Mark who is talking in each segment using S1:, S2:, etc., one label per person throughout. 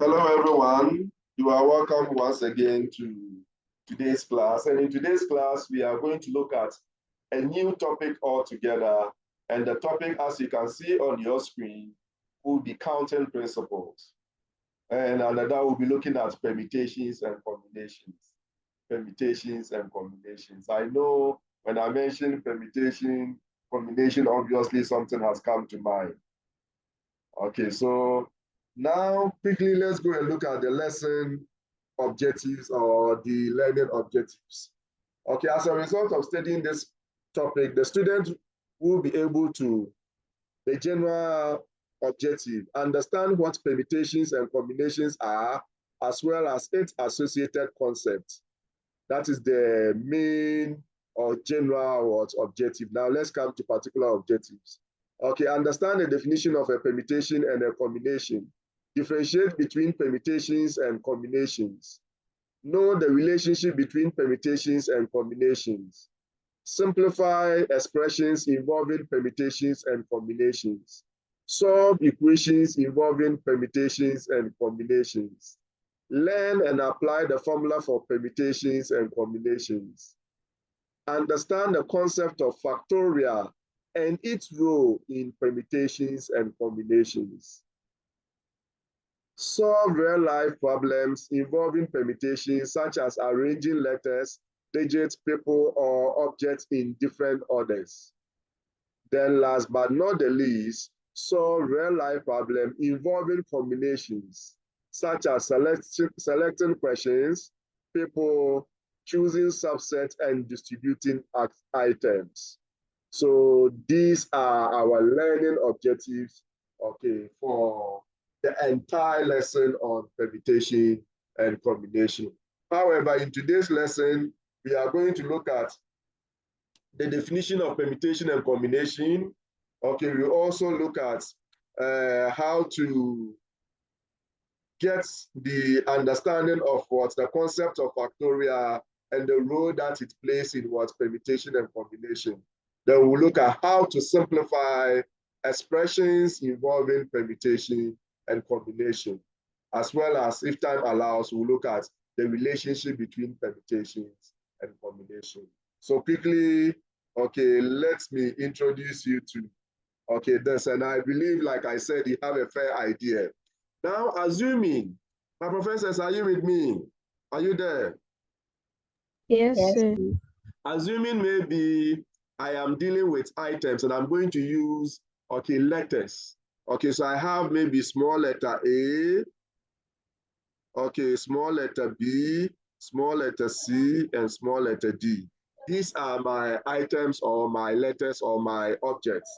S1: Hello, everyone. You are welcome once again to today's class. And in today's class, we are going to look at a new topic altogether. And the topic, as you can see on your screen, will be counting principles. And another will be looking at permutations and combinations. Permutations and combinations. I know when I mention permutation, combination, obviously something has come to mind. Okay, so now quickly let's go and look at the lesson objectives or the learning objectives. Okay, as a result of studying this topic, the student will be able to, the general objective, understand what permutations and combinations are, as well as its associated concepts. That is the main or general objective. Now let's come to particular objectives. Okay, understand the definition of a permutation and a combination. Differentiate between permutations and combinations. Know the relationship between permutations and combinations. Simplify expressions involving permutations and combinations. Solve equations involving permutations and combinations. Learn and apply the formula for permutations and combinations. Understand the concept of factorial and its role in permutations and combinations. Solve real-life problems involving permutations, such as arranging letters, digits, people, or objects in different orders. Then last but not the least, solve real-life problems involving combinations, such as selecting questions, people, choosing subsets, and distributing items. So these are our learning objectives, okay, for the entire lesson on permutation and combination. However, in today's lesson, we are going to look at the definition of permutation and combination. Okay, we also look at how to get the understanding of what the concept of factorial and the role that it plays in what permutation and combination. Then we'll look at how to simplify expressions involving permutation and combination, as well as, if time allows, we'll look at the relationship between permutations and combination. So quickly, okay, let me introduce you to, okay, this, and I believe, like I said, you have a fair idea. Now, assuming, my professors, are you with me? Are you there?
S2: Yes, sir.
S1: Assuming maybe I am dealing with items and I'm going to use, okay, letters. Okay, so I have maybe small letter A, okay, small letter B, small letter C, and small letter D. These are my items or my letters or my objects.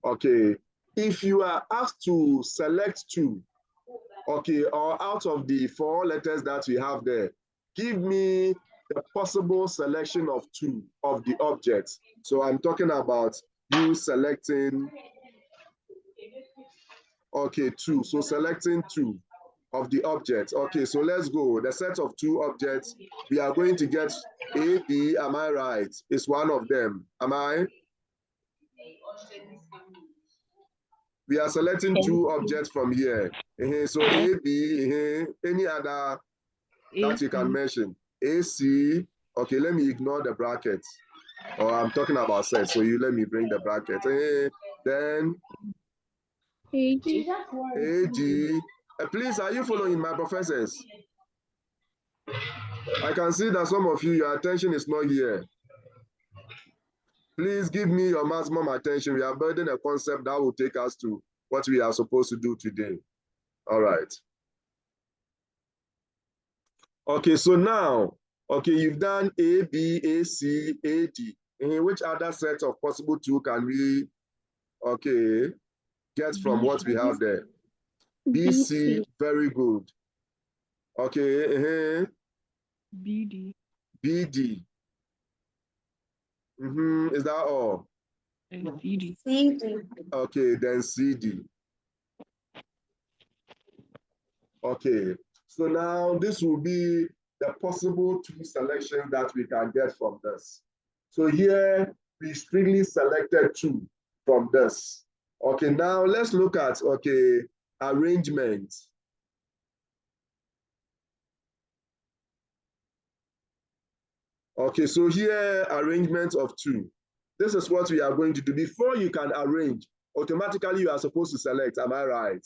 S1: Okay, if you are asked to select two, okay, or out of the four letters that we have there, give me the possible selection of two of the objects. So I'm talking about you selecting, okay, two. So selecting two of the objects. Okay, so let's go. The set of two objects, we are going to get A, B, am I right? It's one of them, am I? We are selecting two objects from here. So A, B, any other that you can mention. AC, okay, let me ignore the brackets. Or I'm talking about sets, so you let me bring the brackets. Then
S2: AG.
S1: AG. Please, are you following my professors? I can see that some of you, your attention is not here. Please give me your maximum attention. We are building a concept that will take us to what we are supposed to do today. All right. Okay, so now, okay, you've done A, B, A, C, A, D. Which other set of possible two can we, okay, get from what we have there? BC, very good. Okay,
S2: BD.
S1: BD. Is that all?
S2: And CD.
S1: Okay, then CD. Okay, so now this will be the possible two selections that we can get from this. So here we strictly selected two from this. Okay, now let's look at, okay, arrangement. Okay, so here, arrangement of 2. This is what we are going to do. Before you can arrange, automatically you are supposed to select. Am I right?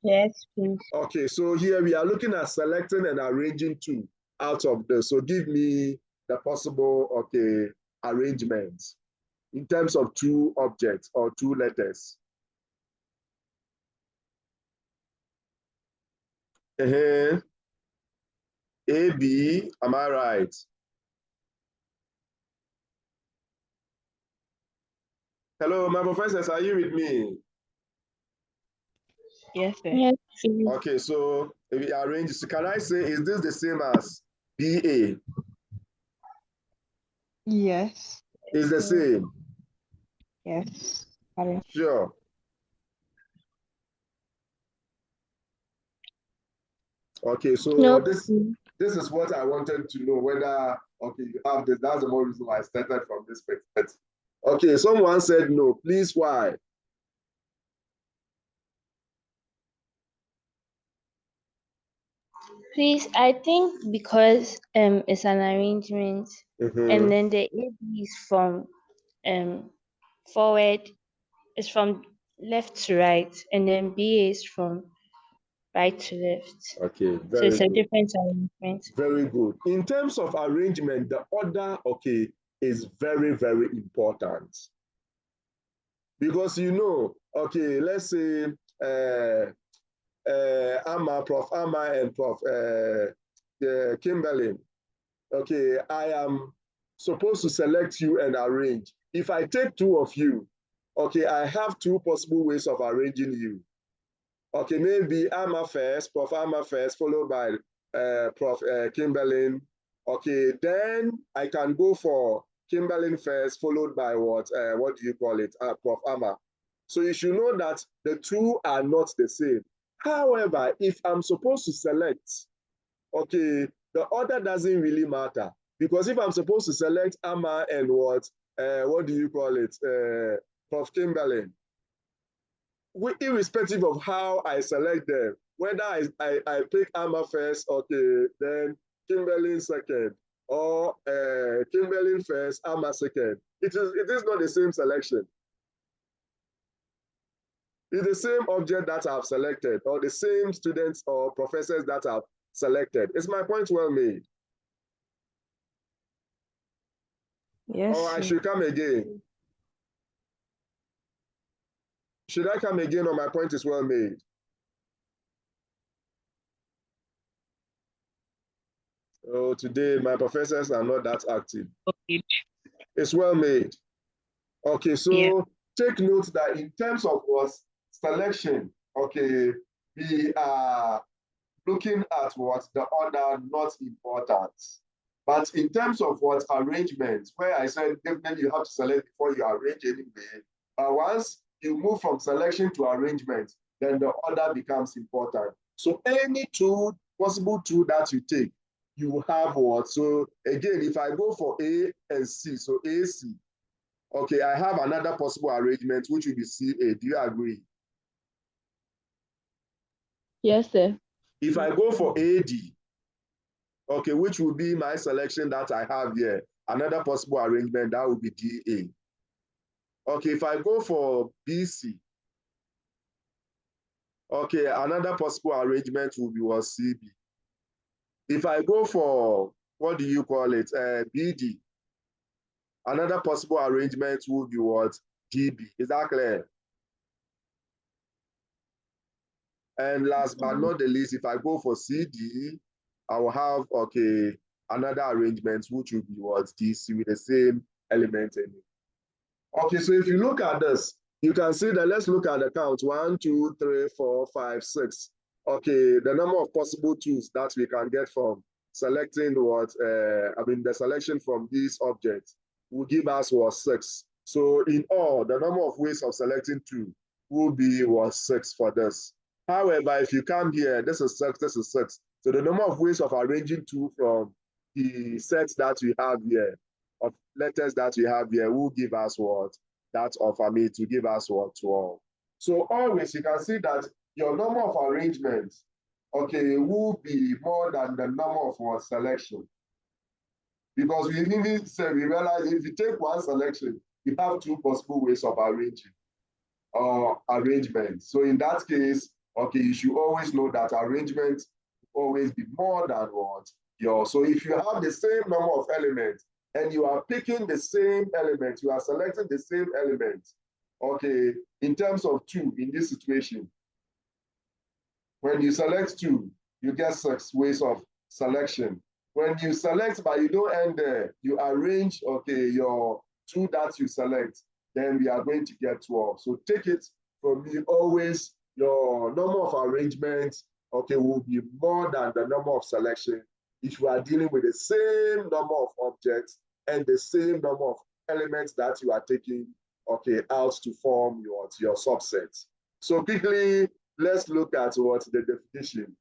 S2: Yes, please.
S1: Okay, so here we are looking at selecting and arranging 2 out of this. So give me the possible, okay, arrangements in terms of 2 objects or 2 letters. A, B, am I right? Hello, my professors, are you with me?
S2: Yes, sir. Yes, please.
S1: Okay, so if we arrange, so can I say, is this the same as BA?
S2: Yes.
S1: Is the same?
S2: Yes.
S1: Sure. Okay, so
S2: Nope.
S1: this is what I wanted to know, whether, okay, you have this. That's the more reason why I started from this perspective. Okay, someone said no. Please, why?
S3: Please, I think because it's an arrangement, and then the AB is from forward, is from left to right, and then BA is from right to left.
S1: Okay,
S3: So
S1: very
S3: it's a
S1: good.
S3: different arrangement.
S1: Very good. In terms of arrangement, the order, okay, is very, very important. Because okay, let's say Prof. Amma and Prof. Kimberly. Okay, I am supposed to select you and arrange. If I take 2 of you, okay, I have 2 possible ways of arranging you. Okay, maybe Amma first, Prof. Amma first, followed by Prof. Kimberly. Okay, then I can go for Kimberly first, followed by what do you call it, Prof. Amma. So you should know that the 2 are not the same. However, if I'm supposed to select, okay, the order doesn't really matter, because if I'm supposed to select Amma and what do you call it, Prof. Kimberly, irrespective of how I select them, whether I pick Amma first, okay, then Kimberly second, or Kimberly first, Amma second, it is not the same selection. It's the same object that I've selected, or the same students or professors that I've selected. Is my point well made?
S2: Yes.
S1: Or I should come again? Should I come again, or my point is well made? Oh, today my professors are not that active.
S2: Okay.
S1: It's well made. Okay, so
S2: Yeah.
S1: take note that in terms of what selection, okay, we are looking at what the order, not important. But in terms of what arrangement, where I said definitely you have to select before you arrange anyway, but once you move from selection to arrangement, then the order becomes important. So any 2 possible 2 that you take, you have what? So again, if I go for A and C, so AC, okay, I have another possible arrangement, which will be CA. Do you agree?
S2: Yes, sir.
S1: If I go for AD, okay, which will be my selection that I have here, another possible arrangement, that would be DA. Okay, if I go for BC, okay, another possible arrangement will be what, CB. If I go for, what do you call it, BD, another possible arrangement will be what, DB. Is that clear? And last but not the least, if I go for CD, I will have, okay, another arrangement, which will be what, DC, with the same element in it. Okay, so if you look at this, you can see that, let's look at the count. 1, 2, 3, 4, 5, 6. Okay, the number of possible 2s that we can get from selecting what, the selection from these objects will give us what, 6. So in all, the number of ways of selecting 2 will be what, 6 for this. However, if you come here, this is 6, this is 6. So the number of ways of arranging 2 from the sets that we have here, of letters that we have here, will give us what? That of to give us what? 12. So always you can see that your number of arrangements, okay, will be more than the number of our selection. Because we even say, we realize if you take one selection, you have two possible ways of arranging or arrangement. So in that case, okay, you should always know that arrangement will always be more than what your. So if you have the same number of elements and you are picking the same element, you are selecting the same element, okay, in terms of two in this situation, when you select two, you get 6 ways of selection. When you select, but you don't end there, you arrange, okay, your 2 that you select, then we are going to get 12. So take it from me, always your number of arrangements, okay, will be more than the number of selection if you are dealing with the same number of objects and the same number of elements that you are taking, okay, out to form your subsets. So quickly, let's look at what the definition,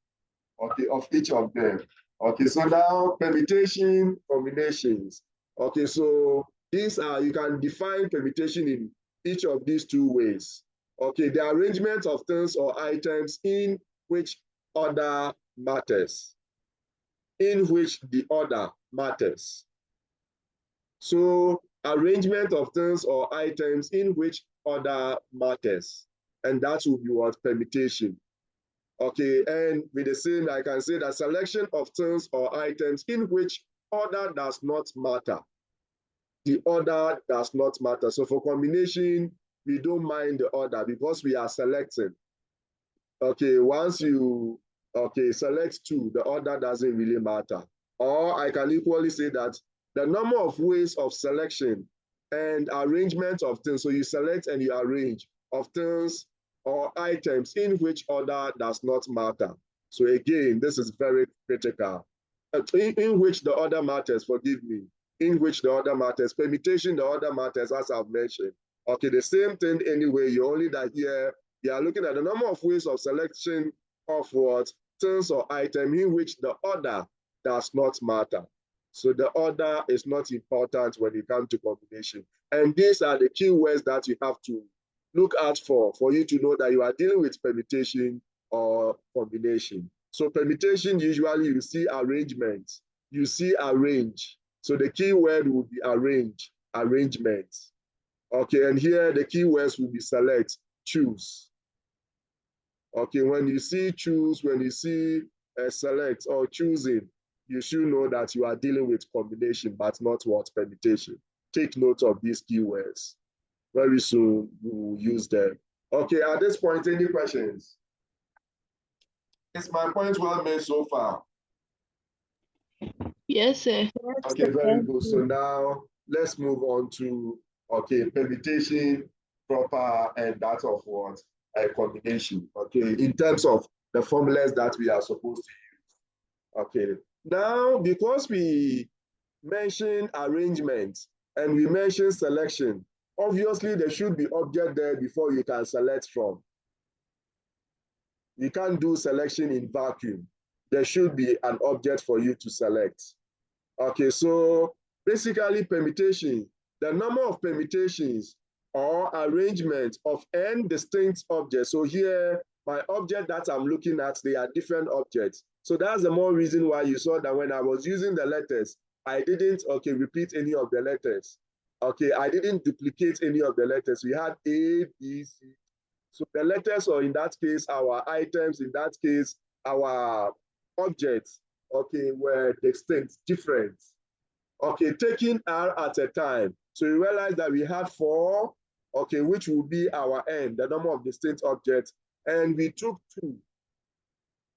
S1: okay, of each of them. Okay, so now permutation, combinations. Okay, so these are, you can define permutation in each of these 2 ways. Okay, the arrangement of things or items in which order matters. In which the order matters. So arrangement of things or items in which order matters. And that will be what? Permutation. Okay, and with the same, I can say that selection of things or items in which order does not matter. The order does not matter. So for combination, we don't mind the order because we are selecting. Okay, once you, okay, select 2, the order doesn't really matter. Or I can equally say that the number of ways of selection and arrangement of things, so you select and you arrange of things or items in which order does not matter. So again, this is very critical. In which the order matters, forgive me, in which the order matters, permutation, the order matters, as I've mentioned. Okay, the same thing anyway, you only that here, you are looking at the number of ways of selection of what? Things or item in which the order does not matter. So the order is not important when it comes to combination. And these are the key words that you have to look out for you to know that you are dealing with permutation or combination. So permutation, usually you see arrangement, you see arrange. So the key word will be arrange, arrangement. Okay, and here the key words will be select, choose. Okay, when you see choose, when you see select or choosing, you should know that you are dealing with combination, but not what? Permutation. Take note of these keywords. Very soon we will use them. Okay, at this point, any questions? Is my point well made so far?
S2: Yes, sir.
S1: Okay, very good. So now let's move on to, okay, permutation, proper, and that of what? A combination. Okay, in terms of the formulas that we are supposed to use. Okay, now because we mentioned arrangement and we mentioned selection, obviously there should be object there before you can select from. You can't do selection in vacuum. There should be an object for you to select. Okay, so basically permutation, the number of permutations or arrangement of n distinct objects. So here, my object that I'm looking at, they are different objects. So that's the more reason why you saw that when I was using the letters, I didn't, okay, repeat any of the letters. Okay, I didn't duplicate any of the letters. We had A, B, C. So the letters, or in that case, our items, in that case, our objects, okay, were distinct, different. Okay, taking R at a time. So you realize that we had 4, okay, which will be our n, the number of distinct objects, and we took 2.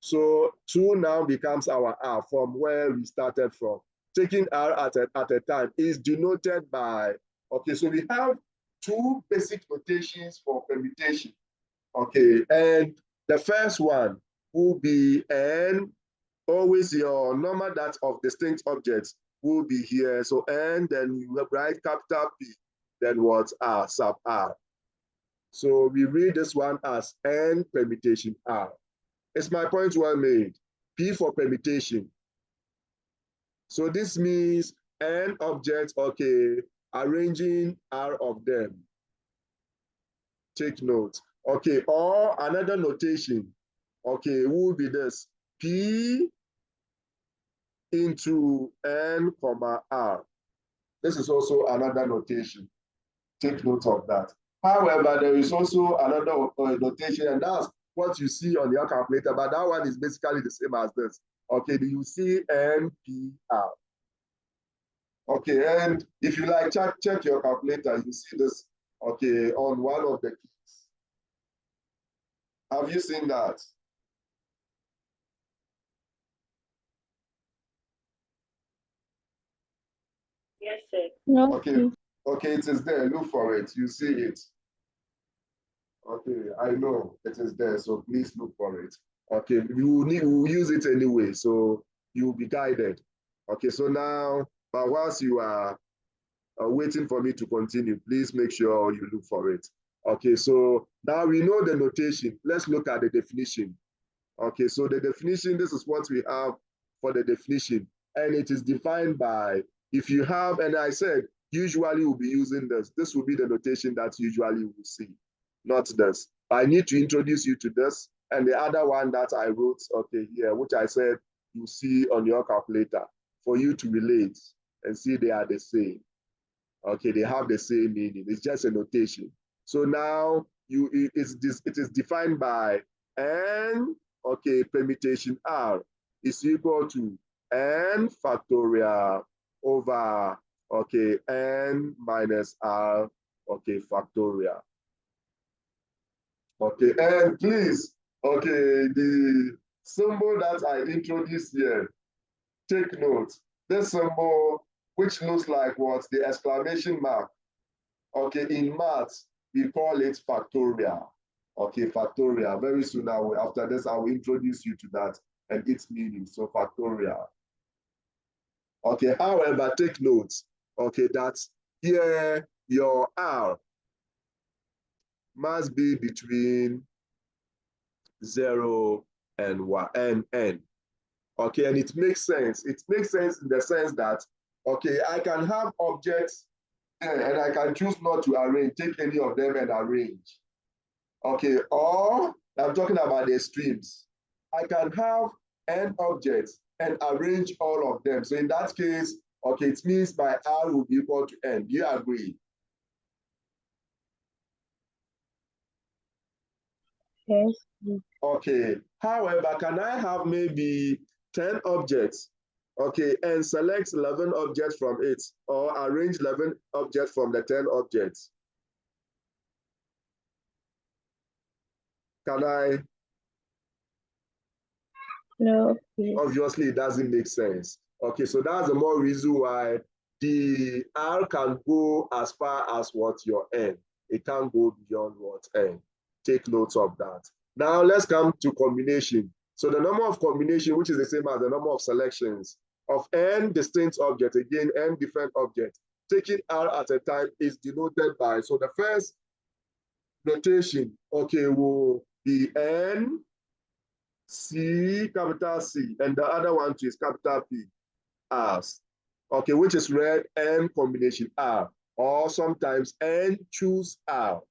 S1: So 2 now becomes our R from where we started from. Taking R at a time is denoted by, okay, so we have 2 basic notations for permutation. Okay, and the first one will be n, always your number that of distinct objects will be here. So n, then you write capital P, then what? R, sub R. So we read this one as n permutation R. Is my point well made? P for permutation. So this means n objects, okay, arranging R of them. Take note. Okay, or another notation, okay, will be this. P into N comma R. This is also another notation. Take note of that. However, there is also another notation, and that's what you see on your calculator, but that one is basically the same as this. Okay, do you see NPR? Okay, and if you like, check your calculator, you see this, okay, on one of the keys. Have you seen that?
S3: Yes, sir. No.
S1: Okay, okay, it is there. Look for it. You see it. Okay, I know it is there, so please look for it. Okay, we will use it anyway, so you will be guided. Okay, so now, but whilst you are waiting for me to continue, please make sure you look for it. Okay, so now we know the notation. Let's look at the definition. Okay, so the definition, this is what we have for the definition. And it is defined by, if you have, and I said, usually we'll be using this. This will be the notation that usually we'll see, not this. I need to introduce you to this. And the other one that I wrote, okay, here, which I said you see on your calculator for you to relate and see they are the same. Okay, they have the same meaning. It's just a notation. So now it is defined by N, okay, permutation R is equal to N factorial over, okay, N minus R, okay, factorial. Okay, and please, okay, the symbol that I introduced here, take note. This symbol, which looks like what? The exclamation mark. Okay, in maths, we call it factorial. Okay, factorial. Very soon, after this, I will introduce you to that and its meaning. So factorial. Okay, however, take note, okay, that here your R must be between 0 and 1 and N. Okay, and it makes sense. It makes sense in the sense that, okay, I can have objects and I can choose not to arrange, take any of them and arrange. Okay, or I'm talking about the extremes. I can have n objects and arrange all of them. So in that case, okay, it means my R will be equal to N. Do you agree?
S3: Yes.
S1: Okay, however, can I have maybe 10 objects, okay, and select 11 objects from it, or arrange 11 objects from the 10 objects? Can I?
S3: No.
S1: Obviously, it doesn't make sense. Okay, so that's the more reason why the R can go as far as what your N. It can't go beyond what N. Take note of that. Now let's come to combination. So the number of combination, which is the same as the number of selections of N distinct objects, again, N different objects, taking R at a time is denoted by, so the first notation, okay, will be N, C, capital C, and the other one too is capital P, R's. Okay, which is read N combination R, or sometimes N choose R,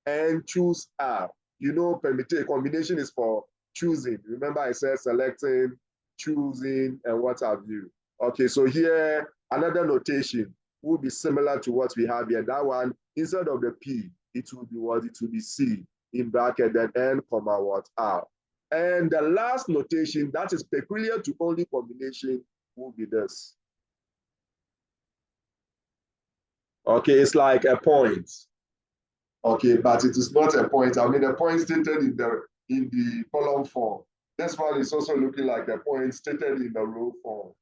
S1: N choose R. You know, permutation combination is for choosing. Remember I said selecting, choosing, and what have you. Okay, so here, another notation will be similar to what we have here. That one, instead of the P, it will be what? It will be C in bracket, then N comma what? R. And the last notation that is peculiar to only combination will be this. Okay, it's like a point. Okay, but it is not a point. I mean, a point stated in the column form. This one is also looking like a point stated in the row form,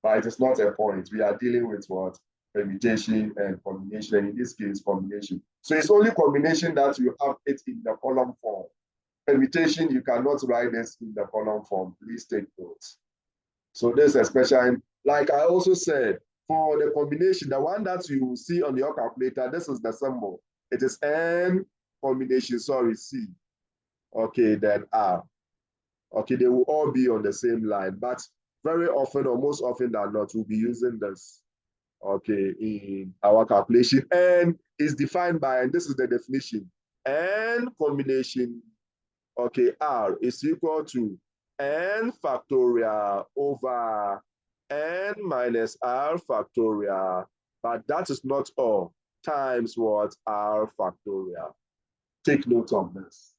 S1: but it is not a point. We are dealing with what? Permutation and combination. In this case, combination. So it's only combination that you have it in the column form. Permutation, you cannot write this in the column form. Please take notes. So this especially, like I also said, for the combination, the one that you see on your calculator, this is the symbol. It is N combination, sorry, C. Okay, then R. Okay, they will all be on the same line, but very often or most often than not, we'll be using this, okay, in our calculation. N is defined by, and this is the definition, N combination, okay, R is equal to n factorial over n minus r factorial, but that is not all, times what? R factorial. Take note of this.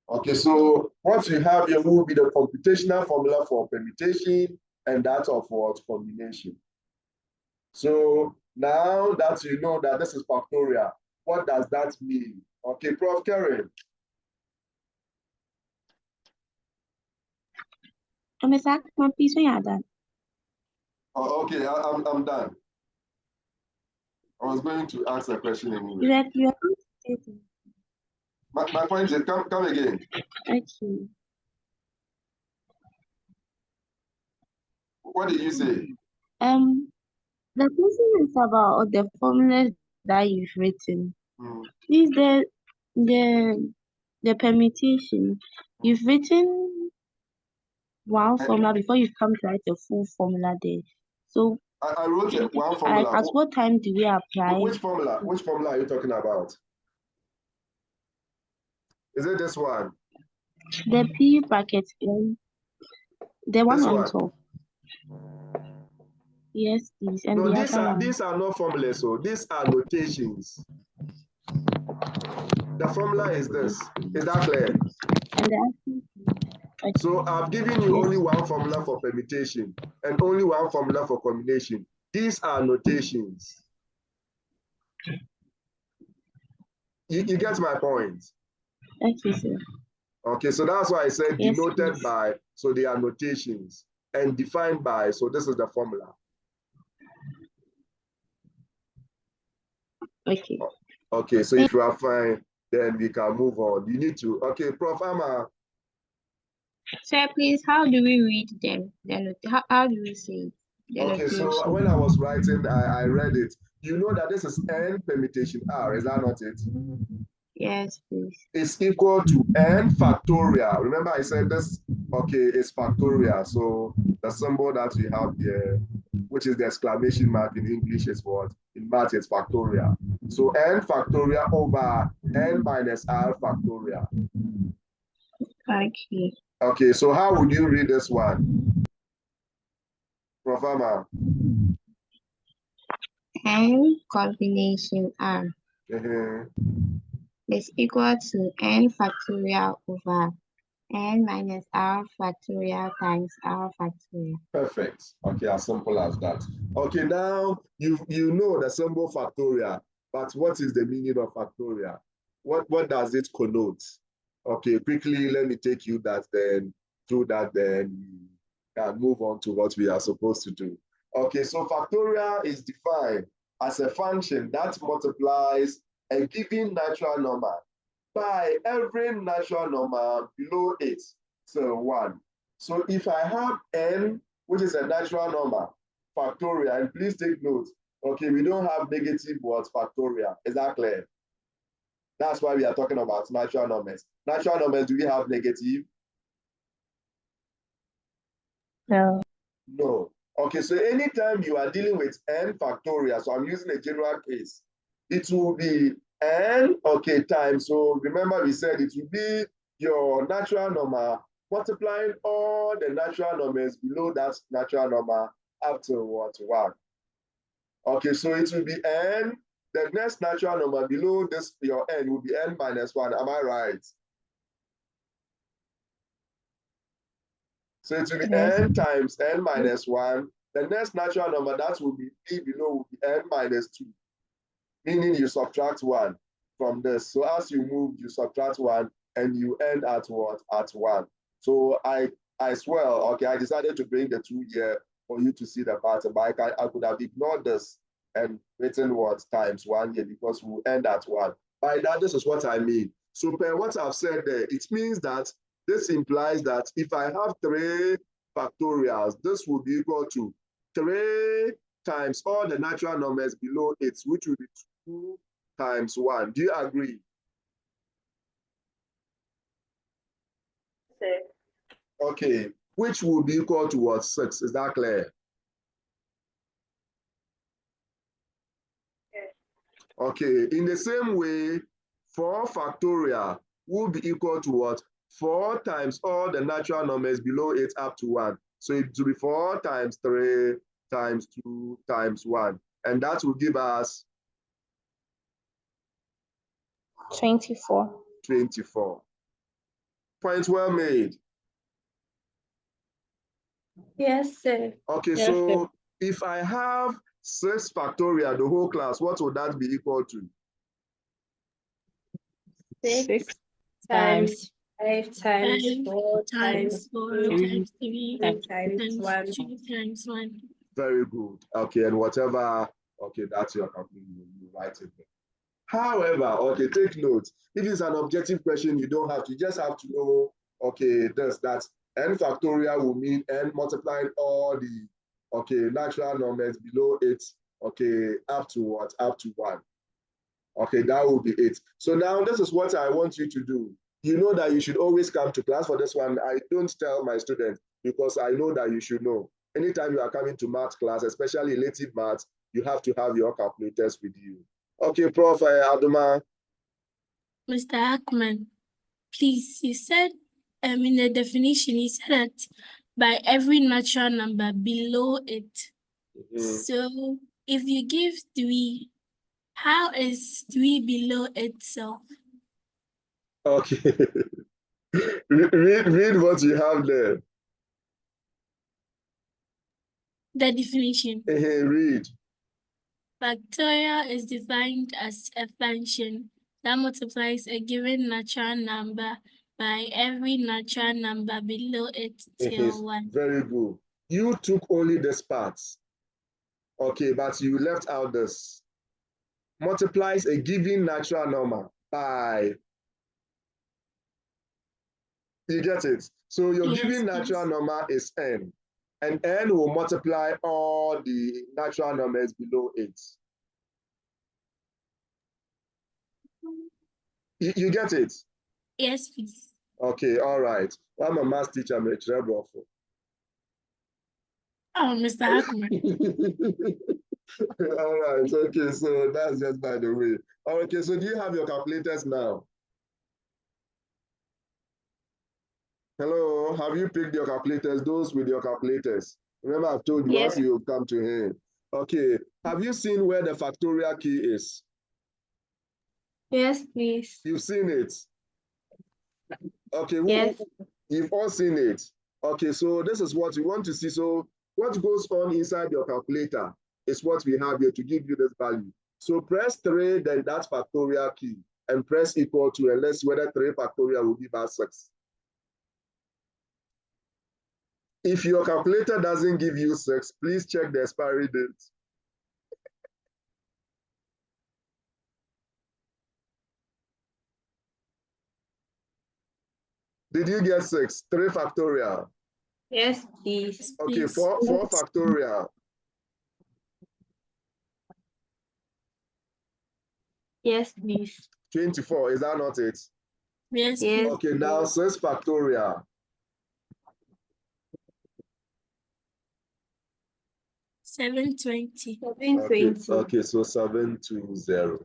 S1: Okay, so what you have here will be the computational formula for permutation and that of what? Combination. So now that you know that this is factorial, what does that mean? Okay, Prof. Karen.
S2: Miss Akman, please, when you're done.
S1: Oh, okay, I'm done. I was going to ask a question anyway.
S2: You are
S1: My point is, come again.
S2: okay.
S1: What did you say?
S2: The question is about the formulas that you've written. Please, the permutation. You've written one formula before you've come to write a full formula there. So
S1: I wrote one formula.
S2: at what time do we apply?
S1: Which formula? Which formula are you talking about? Is it this one?
S2: The P bracket N. The one
S1: This
S2: on
S1: one?
S2: top. Yes, please. And
S1: No,
S2: the other one.
S1: these are not formulas, so these are notations. The formula is this. Is that clear?
S2: And the okay.
S1: So I've given you only one formula for permutation and only one formula for combination. These are notations. You get my point?
S2: Okay, sir.
S1: Okay, so that's why I said
S2: Yes,
S1: denoted
S2: please.
S1: by, so they are notations, and defined by, so this is the formula.
S2: Okay.
S1: Okay, so if you are fine, then we can move on. You need to, okay, Prof. Amma.
S2: Sir, please, how do we read them? How do we say the
S1: Okay, so
S2: notation?
S1: when I was writing, I read it. You know that this is n permutation r, is that not it?
S2: Yes, please.
S1: Is equal to n factorial. Remember I said this, okay, is factorial. So the symbol that we have here, which is the exclamation mark in English, is what? In math, it's factorial. So n factorial over n minus r factorial.
S2: Okay.
S1: Okay, so how would you read this one? Prof. Amma?
S2: N combination R is equal to n factorial over n minus r factorial times r factorial.
S1: Perfect. Okay, as simple as that. Okay, now you know the symbol factorial, but what is the meaning of factorial? What does it connote? Okay, quickly, let me take you that then through that, then we can move on to what we are supposed to do. Okay, so factorial is defined as a function that multiplies a given natural number by every natural number below it, so 1. So if I have n, which is a natural number, factorial, and please take note, okay, we don't have negative words factorial. Is that clear? That's why we are talking about natural numbers. Natural numbers, do we have negative?
S2: No.
S1: No. Okay, so anytime you are dealing with n factorial, so I'm using a general case, it will be n, okay, times. So remember we said it will be your natural number multiplying all the natural numbers below that natural number up to what? 1. Okay, so it will be n. The next natural number below this, your n, will be n minus 1. Am I right? So it will be
S2: Yes.
S1: n times n minus 1. The next natural number that will be b below will be n minus 2, meaning you subtract 1 from this. So as you move, you subtract 1 and you end at what? At 1. So I swear, okay, I decided to bring the 2 here for you to see the pattern, but I could have ignored this and written what? Times 1 here, because we'll end at 1. By that, this is what I mean. So per what I've said there, it means that this implies that if I have 3 factorials, this will be equal to 3 times all the natural numbers below it, which will be 2 times 1. Do you agree? Okay, which will be equal to what? 6. Is that clear? Okay, in the same way, 4 factorial will be equal to what? 4 times all the natural numbers below it up to 1. So it will be 4 times 3 times 2 times 1. And that will give us
S3: 24.
S1: 24. Point well made.
S2: Yes, sir.
S1: Okay,
S3: Yes,
S1: so if I have 6 factorial, the whole class, what would that be equal to?
S2: 6 times 5 times 4 times
S4: 4
S2: 3
S4: times 3
S2: times
S4: times
S2: 1.
S4: 2 times 1.
S1: Very good. Okay, and whatever, okay, that's your calculation, you write it there. However, okay, take note. If it's an objective question, you don't have to, you just have to know, okay, that n factorial will mean n multiplying all the, okay, natural numbers below it, okay, up to what? Up to 1. Okay, that will be it. So now this is what I want you to do. You know that you should always come to class for this one. I don't tell my students because I know that you should know. Anytime you are coming to math class, especially relative math, you have to have your calculators with you. Okay, Prof. Aduma.
S4: Mr. Hackman, please, you said in the definition, you said that by every natural number below it. So if you give 3, how is 3 below itself?
S1: Okay. read what you have there.
S4: The definition.
S1: Read.
S4: Factorial is defined as a function that multiplies a given natural number by every natural number below it till 1.
S1: Very good. You took only this part. Okay, but you left out this. Multiplies a given natural number by. You get it? So your
S4: Yes,
S1: given natural number is n. And n will multiply all the natural numbers below it. You get it?
S4: Yes, please.
S1: Okay, all right. I'm a math teacher, I'm a cerebral.
S4: Oh, Mr. Hackman.
S1: All right, okay, so that's just by the way. Okay, so do you have your calculators now? Hello, have you picked your calculators, those with your calculators? Remember, I've told you once you come to him. Okay, have you seen where the factorial key is?
S2: Yes, please.
S1: You've seen it? Okay,
S2: Yes.
S1: You've all seen it. Okay, so this is what we want to see. So what goes on inside your calculator is what we have here to give you this value. So press 3, then that factorial key, and press equal to, and let's see whether 3 factorial will give us 6. If your calculator doesn't give you 6, please check the expiry date. Did you get 6? 3 factorial.
S2: Yes, please.
S1: Okay, 4 factorial.
S2: Yes, please.
S1: 24, is that not it?
S4: Yes,
S2: Yes.
S1: Okay, now 6 factorial.
S4: 720.
S2: 720.
S1: Okay, so 720.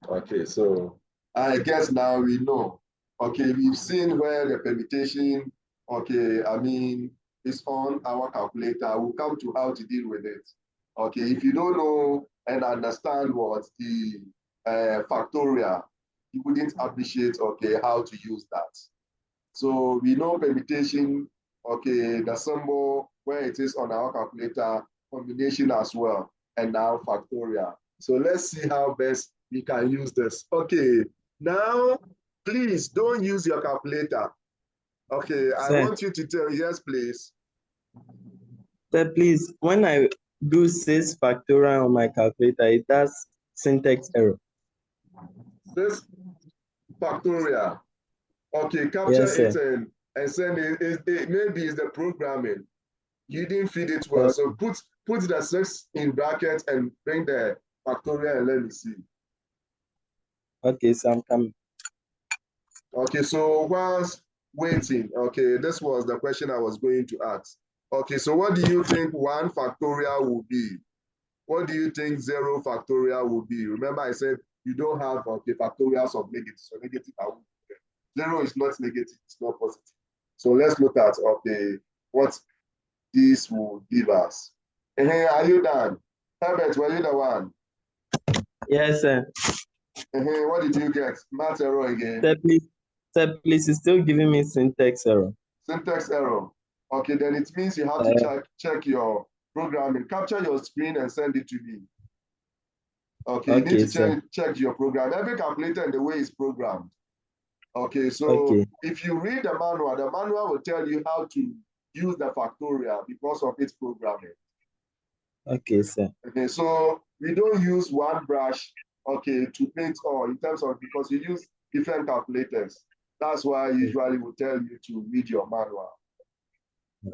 S1: Okay, so I guess now we know. Okay, we've seen where the permutation, okay, I mean, is on our calculator. We'll come to how to deal with it. Okay, if you don't know and understand what the factorial, you wouldn't appreciate, okay, how to use that. So we know permutation, okay, the symbol where it is on our calculator, combination as well, and now factorial. So let's see how best we can use this. Okay, now please don't use your calculator. Okay, I want you to tell, yes, please.
S5: So please, when I do 6 factorial on my calculator, it does syntax error.
S1: 6 factorial. Okay, capture
S5: Yes,
S1: it
S5: sir.
S1: and send it. Maybe it's the programming. You didn't feed it well. So put the 6 in brackets and bring the factorial and let me see.
S5: Okay, so I'm coming.
S1: Okay, so whilst waiting, okay, this was the question I was going to ask. Okay, so what do you think 1 factorial will be? What do you think 0 factorial will be? Remember I said you don't have, okay, factorials of negatives, so negative. 0 is not negative, it's not positive. So let's look at what this will give us. Are you done? Herbert, were you the one?
S5: Yes, sir.
S1: What did you get? Math error again.
S5: Sir, please, it's still giving me syntax error.
S1: Syntax error. Okay, then it means you have to check your programming. Capture your screen and send it to me. Okay, you need to check your program. Every calculator in the way it's programmed. Okay, so if you read the manual will tell you how to use the factorial because of its programming.
S5: Okay, sir.
S1: Okay, so we don't use one brush, okay, to paint all in terms of, because you use different calculators. That's why I usually will tell you to read your manual.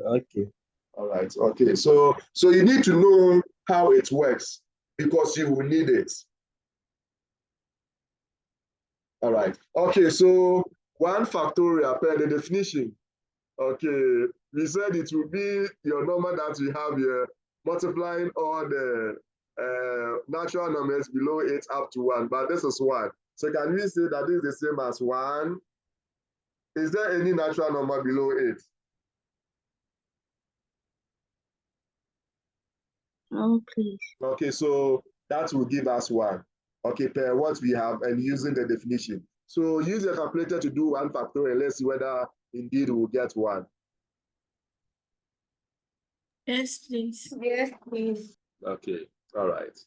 S5: Okay.
S1: All right, okay, so you need to know how it works because you will need it. All right, okay, so 1 factorial per the definition. Okay, we said it will be your number that you have here, multiplying all the natural numbers below 8 up to 1, but this is 1. So can we say that this is the same as 1? Is there any natural number below 8?
S2: Oh, please.
S1: Okay, so that will give us 1. Okay, per what we have and using the definition. So use your calculator to do 1 factorial. Let's see whether indeed we'll get 1.
S4: Yes, please.
S3: Yes, please.
S1: Okay, all right.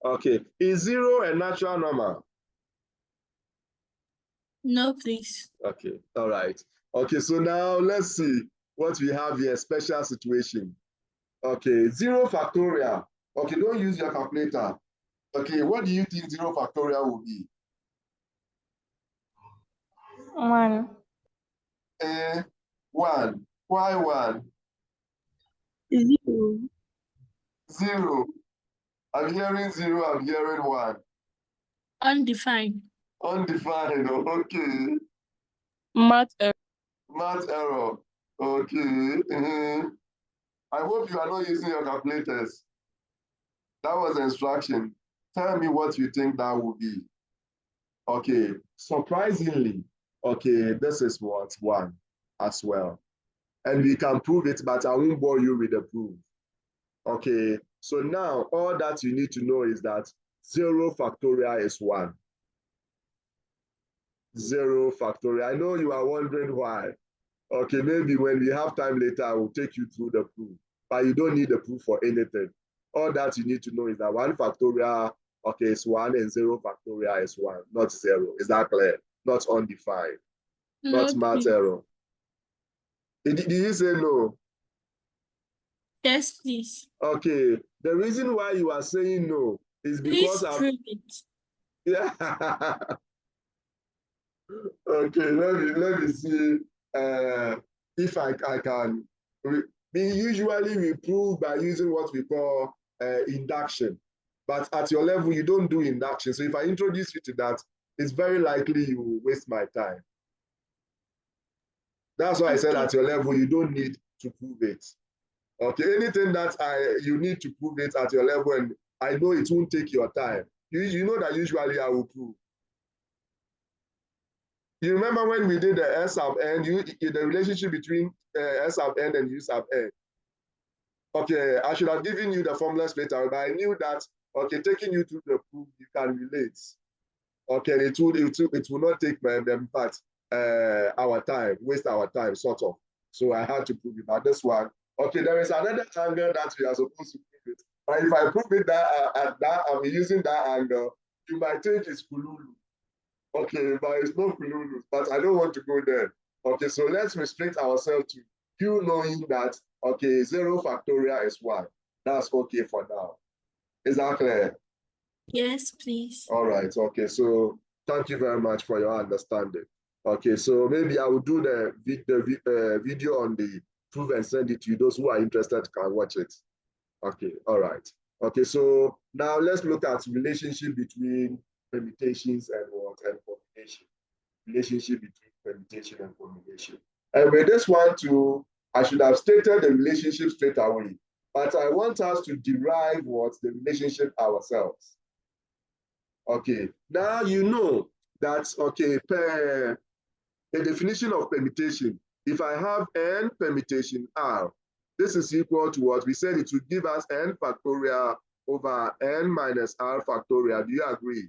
S1: Okay, is 0 a natural number?
S4: No, please.
S1: Okay, all right. Okay, so now let's see what we have here, special situation. Okay, 0 factorial. Okay, don't use your calculator. Okay, what do you think 0 factorial will be?
S3: 1.
S1: 1. Why 1?
S2: 0.
S1: 0. I'm hearing 0, I'm hearing 1.
S4: Undefined.
S1: Undefined, okay.
S2: Math error.
S1: Math error, okay. I hope you are not using your calculators. That was the instruction. Tell me what you think that will be. Okay, surprisingly, okay, this is what 1 as well. And we can prove it, but I won't bore you with the proof. Okay, so now all that you need to know is that 0 factorial is 1. 0 factorial. I know you are wondering why. Okay, maybe when we have time later, I will take you through the proof. But you don't need the proof for anything. All that you need to know is that 1 factorial, okay, is 1 and 0 factorial is 1, not 0. Is that clear? Not undefined.
S4: No,
S1: Not math
S4: please.
S1: error. Did you say no?
S4: Yes, please.
S1: Okay, the reason why you are saying no is because
S4: Please prove it.
S1: Yeah. Okay, let me see if I can. Usually we prove by using what we call induction. But at your level, you don't do induction. So if I introduce you to that, it's very likely you will waste my time. That's why I said at your level, you don't need to prove it. Okay, anything that you need to prove it at your level, and I know it won't take your time. You know that usually I will prove. You remember when we did the S sub n, the relationship between S sub n and U sub n. Okay, I should have given you the formula straight away, but I knew that, okay, taking you through the proof, you can relate. Okay, it will not take in fact, our time, waste our time, sort of. So I had to prove it. But this one, okay, there is another angle that we are supposed to prove it. But if I prove it that I'm using that angle, you might think it's Kululu. Okay, but it's not Kululu, but I don't want to go there. Okay, so let's restrict ourselves to you knowing that, okay, 0 factorial is 1. That's okay for now. Is that clear?
S4: Yes, please.
S1: All right, okay, so thank you very much for your understanding. Okay, so maybe I will do the video on the proof and send it to you. Those who are interested can watch it. Okay, all right. Okay, so now let's look at relationship between permutations and what and combination. Relationship between permutation and combination. And with this one too, I should have stated the relationship straight away, but I want us to derive what the relationship ourselves. Okay, now you know That's okay, per the definition of permutation. If I have n permutation R, this is equal to what? We said it would give us n factorial over n minus R factorial. Do you agree?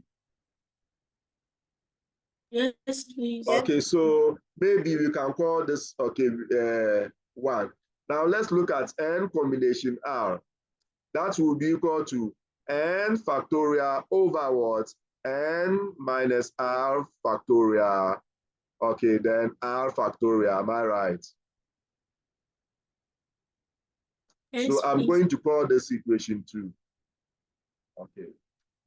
S4: Yes, please.
S1: Okay, so maybe we can call this, okay, 1. Now let's look at n combination R. That will be equal to n factorial over what? N minus R factorial. Okay, then R factorial, am I right?
S4: Yes,
S1: So I'm
S4: please.
S1: going to call this equation 2. Okay.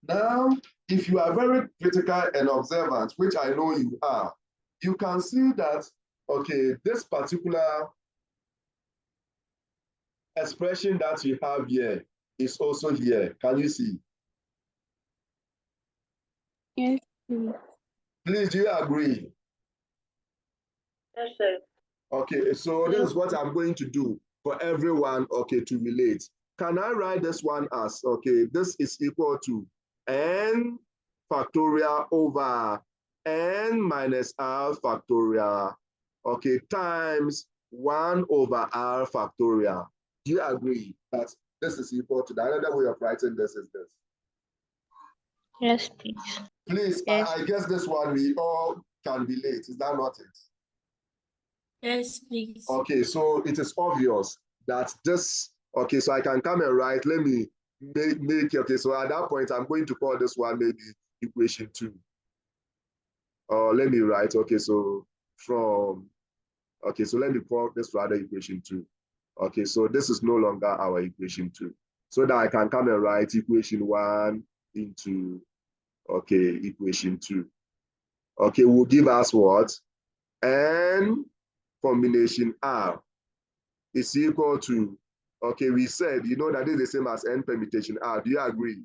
S1: Now, if you are very critical and observant, which I know you are, you can see that, okay, this particular expression that you have here is also here. Can you see?
S2: Yes, please.
S1: Please, do you agree?
S3: Yes, sir.
S1: Okay, so this is what I'm going to do for everyone, okay, to relate. Can I write this one as, okay, this is equal to n factorial over n minus r factorial, okay, times 1 over r factorial. Do you agree that this is equal to, the another way of writing this is this?
S3: Yes, please.
S1: Please,
S3: Yes.
S1: I guess this one we all can relate. Is that not it?
S4: Yes, please.
S1: Okay, so it is obvious that this, okay, so I can come and write, let me make, okay, so at that point, I'm going to call this one maybe equation 2. Or let me write, okay, so from, okay, so let me call this rather equation 2. Okay, so this is no longer our equation 2. So that I can come and write equation 1 into, okay, equation 2. Okay, will give us what? N combination R is equal to, okay, we said, you know that is the same as n permutation R. Do you agree?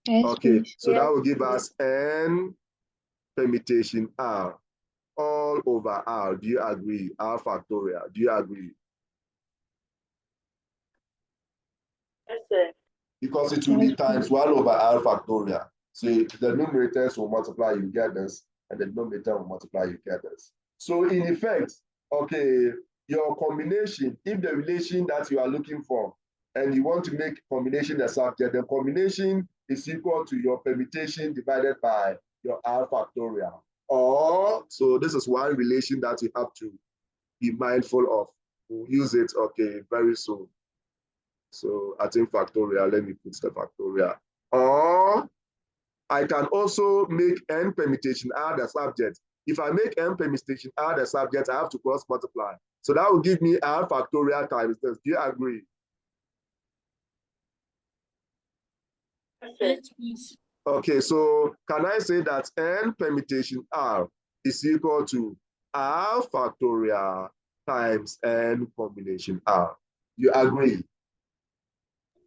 S3: Yes,
S1: Okay,
S3: please.
S1: so that will give us n permutation R all over R. Do you agree? R factorial. Do you agree?
S3: Yes, sir.
S1: Because it will be times 1 over R factorial. So the numerators will multiply, you get this, and the denominator will multiply, you get this. So in effect, okay, your combination, if the relation that you are looking for, and you want to make combination a subject, the combination is equal to your permutation divided by your R factorial. Or, so this is one relation that you have to be mindful of. We'll use it, okay, very soon. So I think factorial, let me put the factorial. Or I can also make n permutation R the subject. If I make n permutation R the subject, I have to cross multiply. So that will give me R factorial times this. Do you agree?
S4: Yes, please.
S1: Okay, so can I say that n permutation R is equal to R factorial times n combination R? You agree?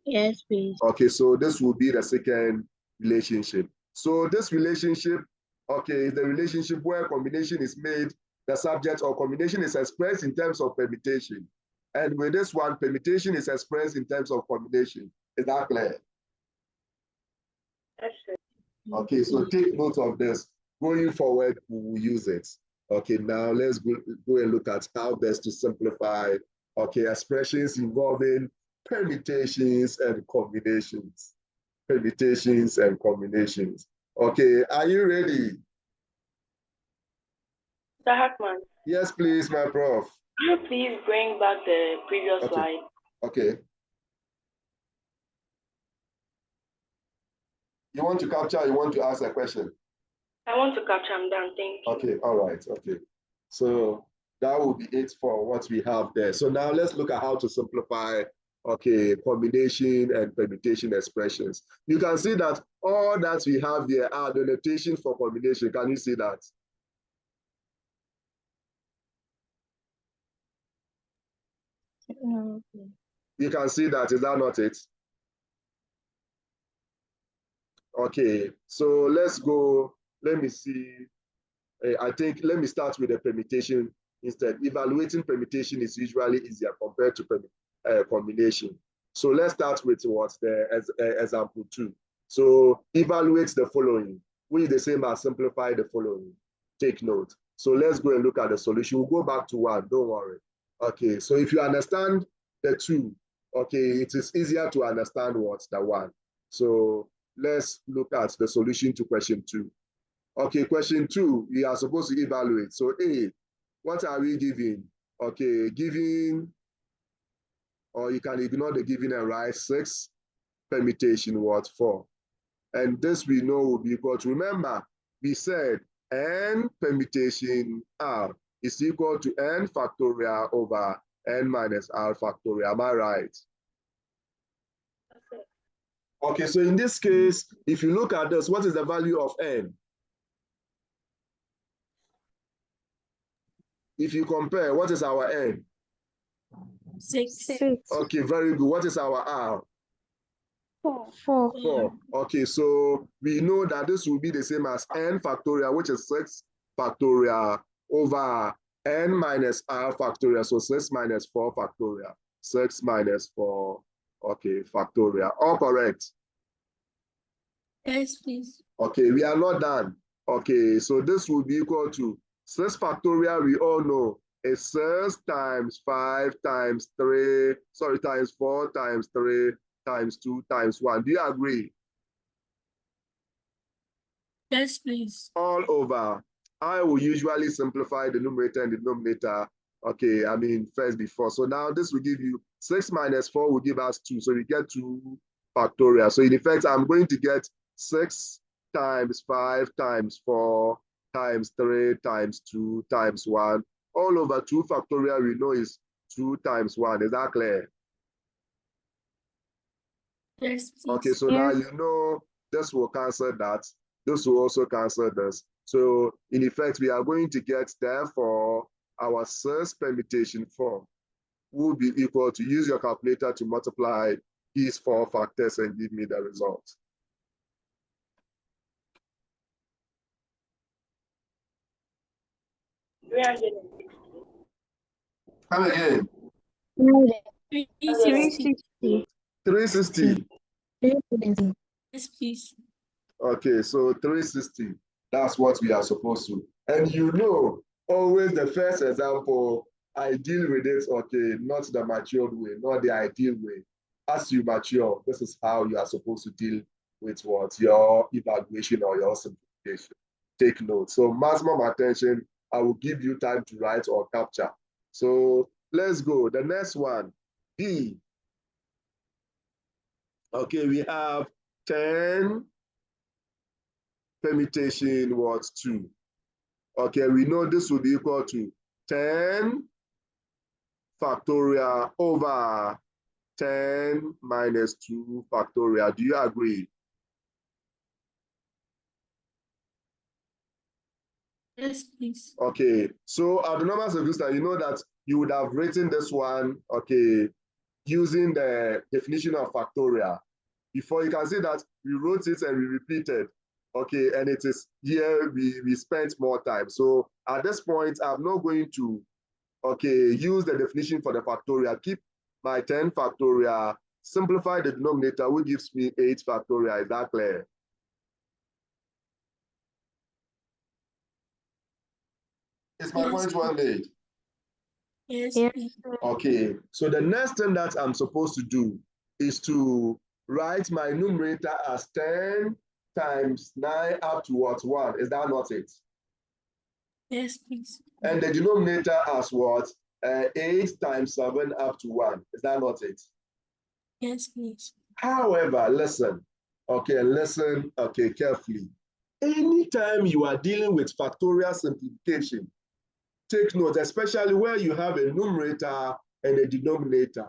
S2: Yes, please.
S1: Okay, so this will be the second relationship. So this relationship, okay, is the relationship where combination is made the subject, or combination is expressed in terms of permutation. And with this one, permutation is expressed in terms of combination. Is that clear? Okay, so take note of this. Going forward, we will use it. Okay, now let's go and look at how best to simplify, okay, expressions involving permutations and combinations. Permutations and combinations. Okay, are you ready?
S3: Mr. Hackman,
S1: Yes, please, my prof.
S3: can you please bring back the previous
S1: Okay.
S3: slide?
S1: Okay. You want to capture, you want to ask a question?
S3: I want to capture. I'm done. Thank you.
S1: Okay, all right, okay. So that will be it for what we have there. So now let's look at how to simplify, okay, combination and permutation expressions. You can see that all that we have here are the notation for combination. Can you see that?
S2: Okay.
S1: You can see that, is that not it? Okay, so let's go, let me see. I think, let me start with the permutation instead. Evaluating permutation is usually easier compared to combination. So let's start with what the example 2. So evaluate the following, which is the same as simplify the following. Take note. So let's go and look at the solution. We'll go back to 1, don't worry. Okay, so if you understand the 2, okay, it is easier to understand what's the 1. So let's look at the solution to question 2. Okay, question 2, we are supposed to evaluate. So A, what are we giving? Okay, giving, or you can ignore the giving and write 6 permutation, what, 4. And this we know will be equal to, remember, we said n permutation r is equal to n factorial over n minus r factorial. Am I right? Okay, so in this case, if you look at this, what is the value of n? If you compare, what is our n?
S4: 6.
S1: Okay, very good. What is our r?
S2: 4.
S1: 4. Okay, so we know that this will be the same as n factorial, which is 6 factorial over n minus r factorial. So 6 minus 4 factorial. 6 minus 4, okay, factorial. All correct?
S4: Yes, please.
S1: Okay, we are not done. Okay, so this will be equal to 6 factorial, we all know, is 6 times 5 times 3, sorry, times 4 times 3 times 2 times 1. Do you agree?
S4: Yes, please.
S1: All over. I will usually simplify the numerator and the denominator. Okay, I mean, first before. So now this will give you 6 minus 4 will give us 2. So we get 2 factorial. So in effect, I'm going to get 6 times 5 times 4 times 3 times 2 times 1. All over 2 factorial we know is 2 times 1. Is that clear?
S4: Yes, please.
S1: Okay, so now you know this will cancel that. This will also cancel this. So in effect, we are going to get, therefore, our 6 permutation form will be equal to, use your calculator to multiply these 4 factors and give me the result. Come again.
S4: 360.
S1: 360.
S4: Yes, please.
S1: Okay, so 360. That's what we are supposed to. And you know, always the first example, I deal with it, okay, not the matured way, not the ideal way. As you mature, this is how you are supposed to deal with what? Your evaluation or your simplification. Take note. So maximum attention, I will give you time to write or capture. So let's go. The next one, B. Okay, we have 10 permutation what 2. Okay, we know this will be equal to 10 factorial over 10 minus 2 factorial. Do you agree?
S4: Yes, please.
S1: Okay, so at the normal circumstance, you know that you would have written this one, okay, using the definition of factorial. Before, you can see that we wrote it and we repeated. Okay, and it is here we spent more time. So at this point, I'm not going to, okay, use the definition for the factorial. Keep my 10 factorial, simplify the denominator, which gives me 8 factorial. Is that clear? Is my point well made?
S4: Yes, please.
S1: Okay, so the next thing that I'm supposed to do is to write my numerator as 10 times 9 up to what? 1. Is that not it?
S4: Yes, please.
S1: And the denominator as what? 8 times 7 up to 1. Is that not it?
S4: Yes, please.
S1: However, listen, okay, carefully. Anytime you are dealing with factorial simplification, take note, especially where you have a numerator and a denominator.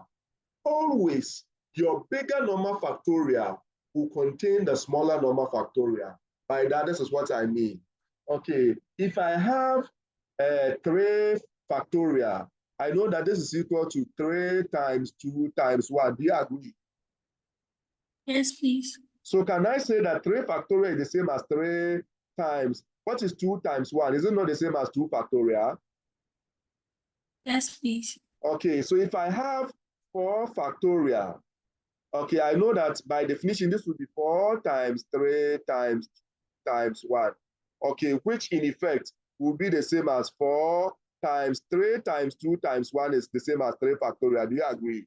S1: Always, your bigger number factorial will contain the smaller number factorial. By that, this is what I mean. Okay, if I have 3 factorial, I know that this is equal to 3 times 2 times 1. Do you agree?
S4: Yes, please.
S1: So can I say that 3 factorial is the same as 3 times, what is 2 times 1? Is it not the same as 2 factorial?
S4: Yes, please.
S1: Okay, so if I have 4 factorial, Okay, I know that by definition, this would be 4 times 3 times 1. Okay, which in effect will be the same as 4 times 3 times 2 times 1 is the same as 3 factorial. Do you agree?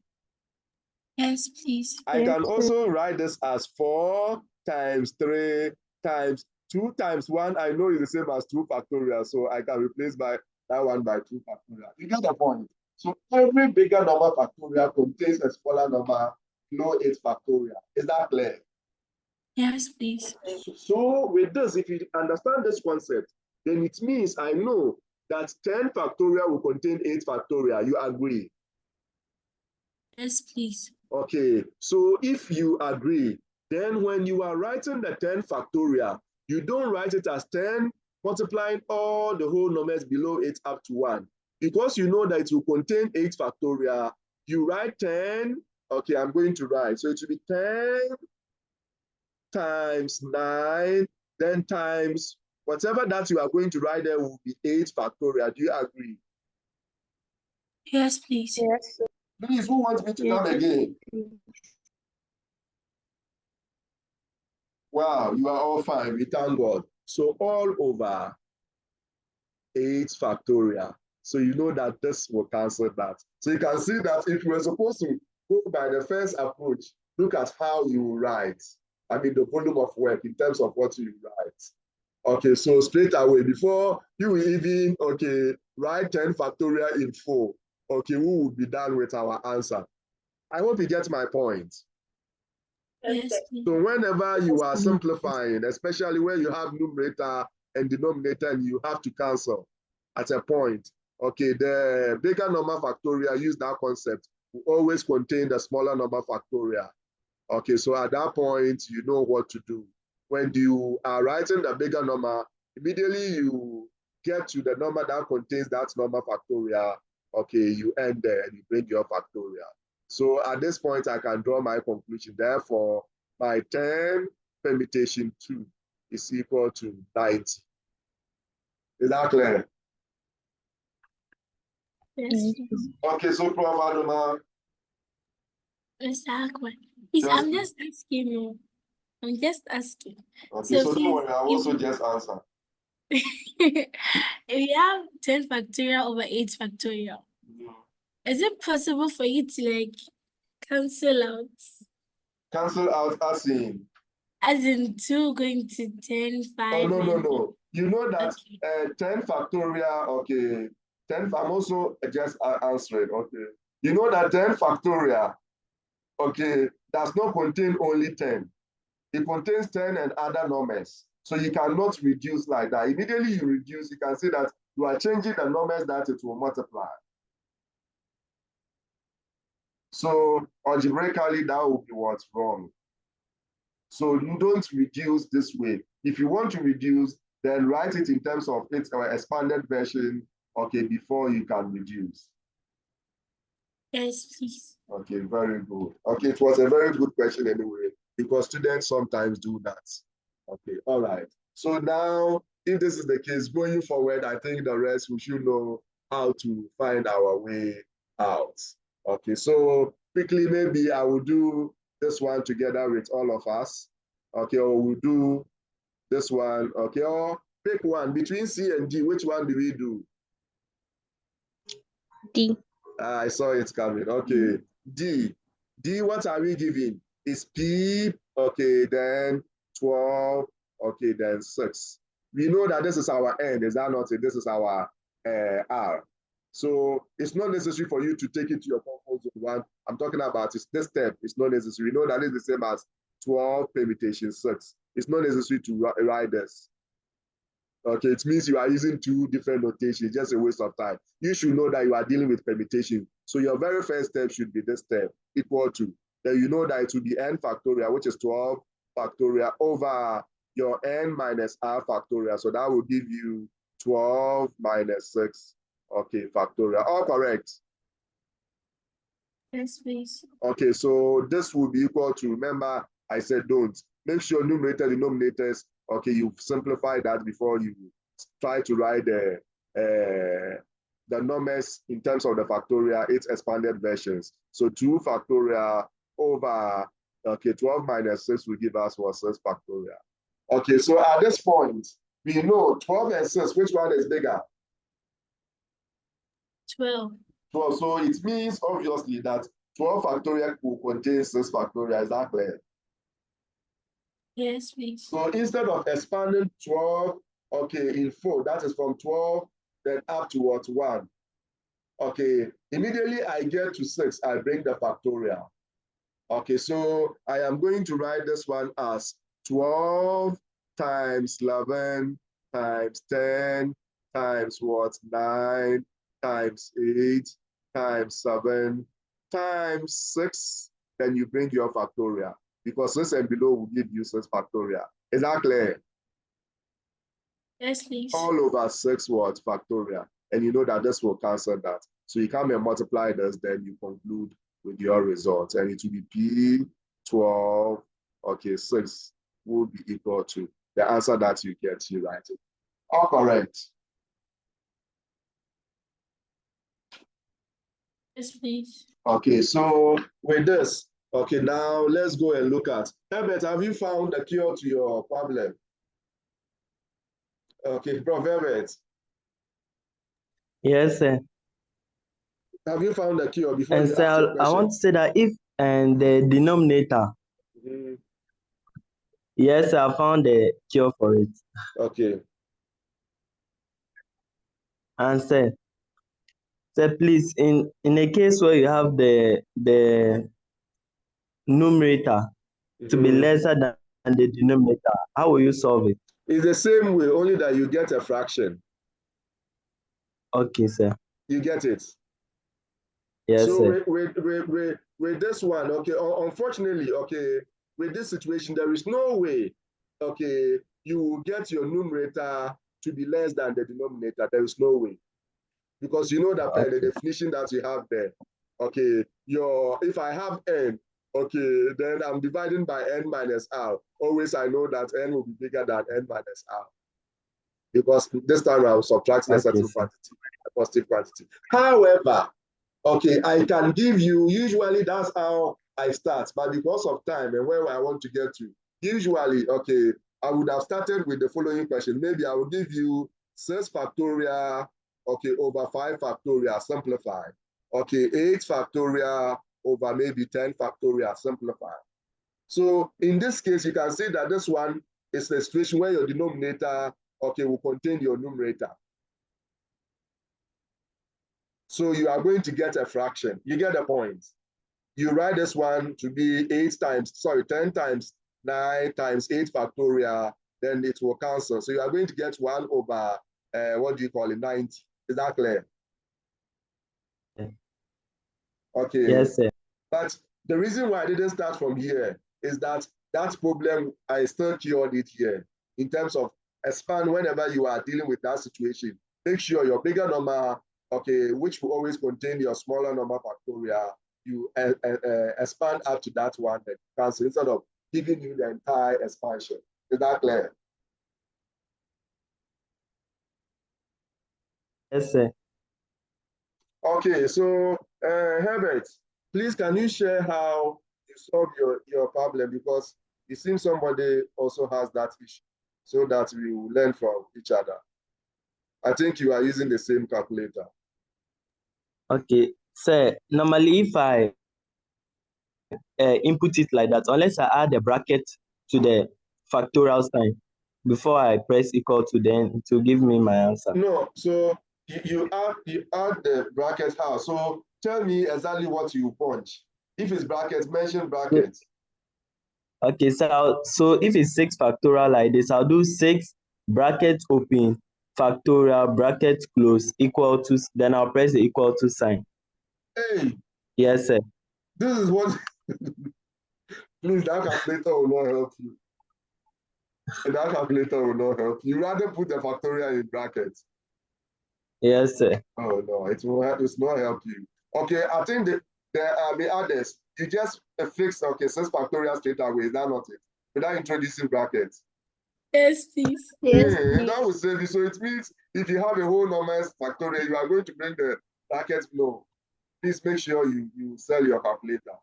S4: Yes, please.
S1: I
S3: Yes,
S1: can also write this as 4 times 3 times 2 times 1. I know it's the same as 2 factorial, so I can replace that one by 2 factorial. You get the point? So every bigger number factorial contains a smaller number below 8 factorial. Is that clear?
S4: Yes, please.
S1: So with this, if you understand this concept, then it means I know that 10 factorial will contain 8 factorial. You agree?
S4: Yes, please.
S1: Okay, so if you agree, then when you are writing the 10 factorial, you don't write it as 10 multiplying all the whole numbers below it up to 1. Because you know that it will contain 8 factorial, you write 10. Okay, I'm going to write. So it will be 10 times 9, then times whatever that you are going to write there will be 8 factorial. Do you agree?
S4: Yes, please.
S3: yes,
S1: Please, who wants me to come
S3: yes.
S1: again? Wow, you are all fine. We thank God. So all over 8 factorial. So you know that this will cancel that. So you can see that if you were supposed to go by the first approach, look at how you write. I mean, the volume of work in terms of what you write. Okay, so straight away, before you even, okay, write 10 factorial in full, okay, we will be done with our answer. I hope you get my point.
S4: Yes, please.
S1: So whenever you are simplifying, especially when you have numerator and denominator and you have to cancel at a point, okay, the bigger number factorial, use that concept, will always contain the smaller number factorial. Okay, so at that point, you know what to do. When you are writing the bigger number, immediately you get to the number that contains that number factorial, okay, you end there and you bring your factorial. So at this point, I can draw my conclusion. Therefore, my 10 permutation 2 is equal to 90. Is that clear?
S4: Yes, please.
S1: Okay, so Prof. Adoma.
S4: Mr. Akman, please,
S1: Yes,
S4: I'm just asking you. I'm just asking.
S1: Okay, so don't
S4: please,
S1: worry, I'll also just answer.
S4: if you have 10 factorial over 8 factorial, is it possible for you to like cancel out?
S1: Cancel out
S4: As in 2 going to 10, 5.
S1: Oh, no. You know that
S4: Okay.
S1: 10 factorial, okay, 10, I'm also just answering, okay. You know that 10 factorial, okay, does not contain only 10. It contains 10 and other numbers. So you cannot reduce like that. Immediately you reduce, you can see that you are changing the numbers that it will multiply. So algebraically, that will be what's wrong. So you don't reduce this way. If you want to reduce, then write it in terms of its expanded version, okay, before you can reduce.
S4: Yes, please.
S1: Okay, very good. Okay, it was a very good question anyway, because students sometimes do that. Okay, all right. So now, if this is the case, going forward, I think the rest we should know how to find our way out. Okay, so quickly, maybe I will do this one together with all of us. Okay, or we'll do this one. Okay, or pick one between C and D. Which one do we do?
S3: D.
S1: I saw it coming. Okay, D. D, what are we giving? Is P, okay, then 12, okay, then 6. We know that this is our N, is that not it? This is our R. So it's not necessary for you to take it to your comfort zone one. I'm talking about this step. It's not necessary. We know that it's the same as 12 permutation 6. It's not necessary to write this. Okay, it means you are using 2 different notations, just a waste of time. You should know that you are dealing with permutation. So your very first step should be this step, equal to. Then you know that it will be n factorial, which is 12 factorial over your n minus r factorial. So that will give you 12 minus 6, okay, factorial. All correct?
S4: Yes, please.
S1: Okay, so this will be equal to, remember, I said don't. Make sure numerator, denominators, okay, you simplify that before you try to write the numbers in terms of the factorial, its expanded versions. So 2 factorial over, okay, 12 minus 6 will give us what, 6 factorial. Okay, so at this point, we know 12 and 6, which one is bigger?
S4: 12.
S1: 12. So it means obviously that 12 factorial will contain 6 factorial. Is that clear?
S4: Yes, please.
S1: So instead of expanding 12, okay, in 4, that is from 12, then up to what, 1. Okay, immediately I get to 6, I bring the factorial. Okay, so I am going to write this one as 12 times 11 times 10 times what, 9 times 8 times 7 times 6, then you bring your factorial, because 6 and below will give you 6 factorial. Is that clear?
S4: Yes, please.
S1: All over 6 what, factorial. And you know that this will cancel that. So you come and multiply this, then you conclude with your result. And it will be P12, okay, 6 will be equal to the answer that you get, you write it. All correct.
S4: Yes, please.
S1: Okay, so with this, okay, now let's go and look at, Herbert, have you found the cure to your problem? Okay, Prof. Herbert,
S5: Yes, sir.
S1: have you found the cure before
S5: And
S1: you ask your
S5: so I
S1: question?
S5: want to say that if and the denominator, yes, I found the cure for it.
S1: Okay.
S5: And say, please, in a case where you have the numerator to be lesser than the denominator, how will you solve it?
S1: It's the same way, only that you get a fraction.
S5: Okay, sir.
S1: You get it?
S5: Yes,
S1: so
S5: sir.
S1: with this one, okay, unfortunately, okay, with this situation, there is no way, okay, you will get your numerator to be less than the denominator. There is no way. Because you know that
S5: Okay.
S1: the definition that you have there, okay, if I have n, okay, then I'm dividing by n minus r. Always I know that n will be bigger than n minus r. Because this time I will subtract a certain quantity, a positive quantity. However, okay, I can give you, usually that's how I start, but because of time and where I want to get to, usually, okay, I would have started with the following question. Maybe I will give you 6 factorial, okay, over 5 factorial, simplify. Okay, 8 factorial over maybe 10 factorial, simplify. So in this case, you can see that this one is a situation where your denominator, okay, will contain your numerator. So you are going to get a fraction. You get the point. You write this one to be 10 times 9 times 8 factorial, then it will cancel. So you are going to get 1 over, what do you call it, 90. Is that clear? Okay.
S5: Yes, sir.
S1: But the reason why I didn't start from here is that problem, I still cured it here. In terms of expand, whenever you are dealing with that situation, make sure your bigger number, okay, which will always contain your smaller number factorial, you expand up to that one, then cancel, instead of giving you the entire expansion. Is that clear?
S5: Yes, sir.
S1: Okay, so Herbert, please can you share how you solve your problem, because it seems somebody also has that issue, so that we will learn from each other. I think you are using the same calculator.
S5: Okay, sir. Normally, if I input it like that, unless I add a bracket to the factorial sign before I press equal to, then it will give me my answer.
S1: No, so you add the bracket how? So tell me exactly what you punch. If it's brackets, mention brackets.
S5: Okay, so if it's 6 factorial like this, I'll do 6 brackets open, factorial brackets close, equal to, then I'll press the equal to sign.
S1: Hey,
S5: Yes, sir.
S1: this is what, please, that calculator will not help you. That calculator will not help you. Rather put the factorial in brackets.
S5: Yes, sir.
S1: Oh no, it's not help you. Okay, I think there are the others. You just fix, okay, 6 factorial straight away. Is that not it? Without introducing brackets.
S4: Yes, please.
S3: Yes,
S1: Yeah,
S3: please.
S1: that will save you. So it means if you have a whole number factorial, you are going to bring the brackets below. Please make sure you sell your calculator.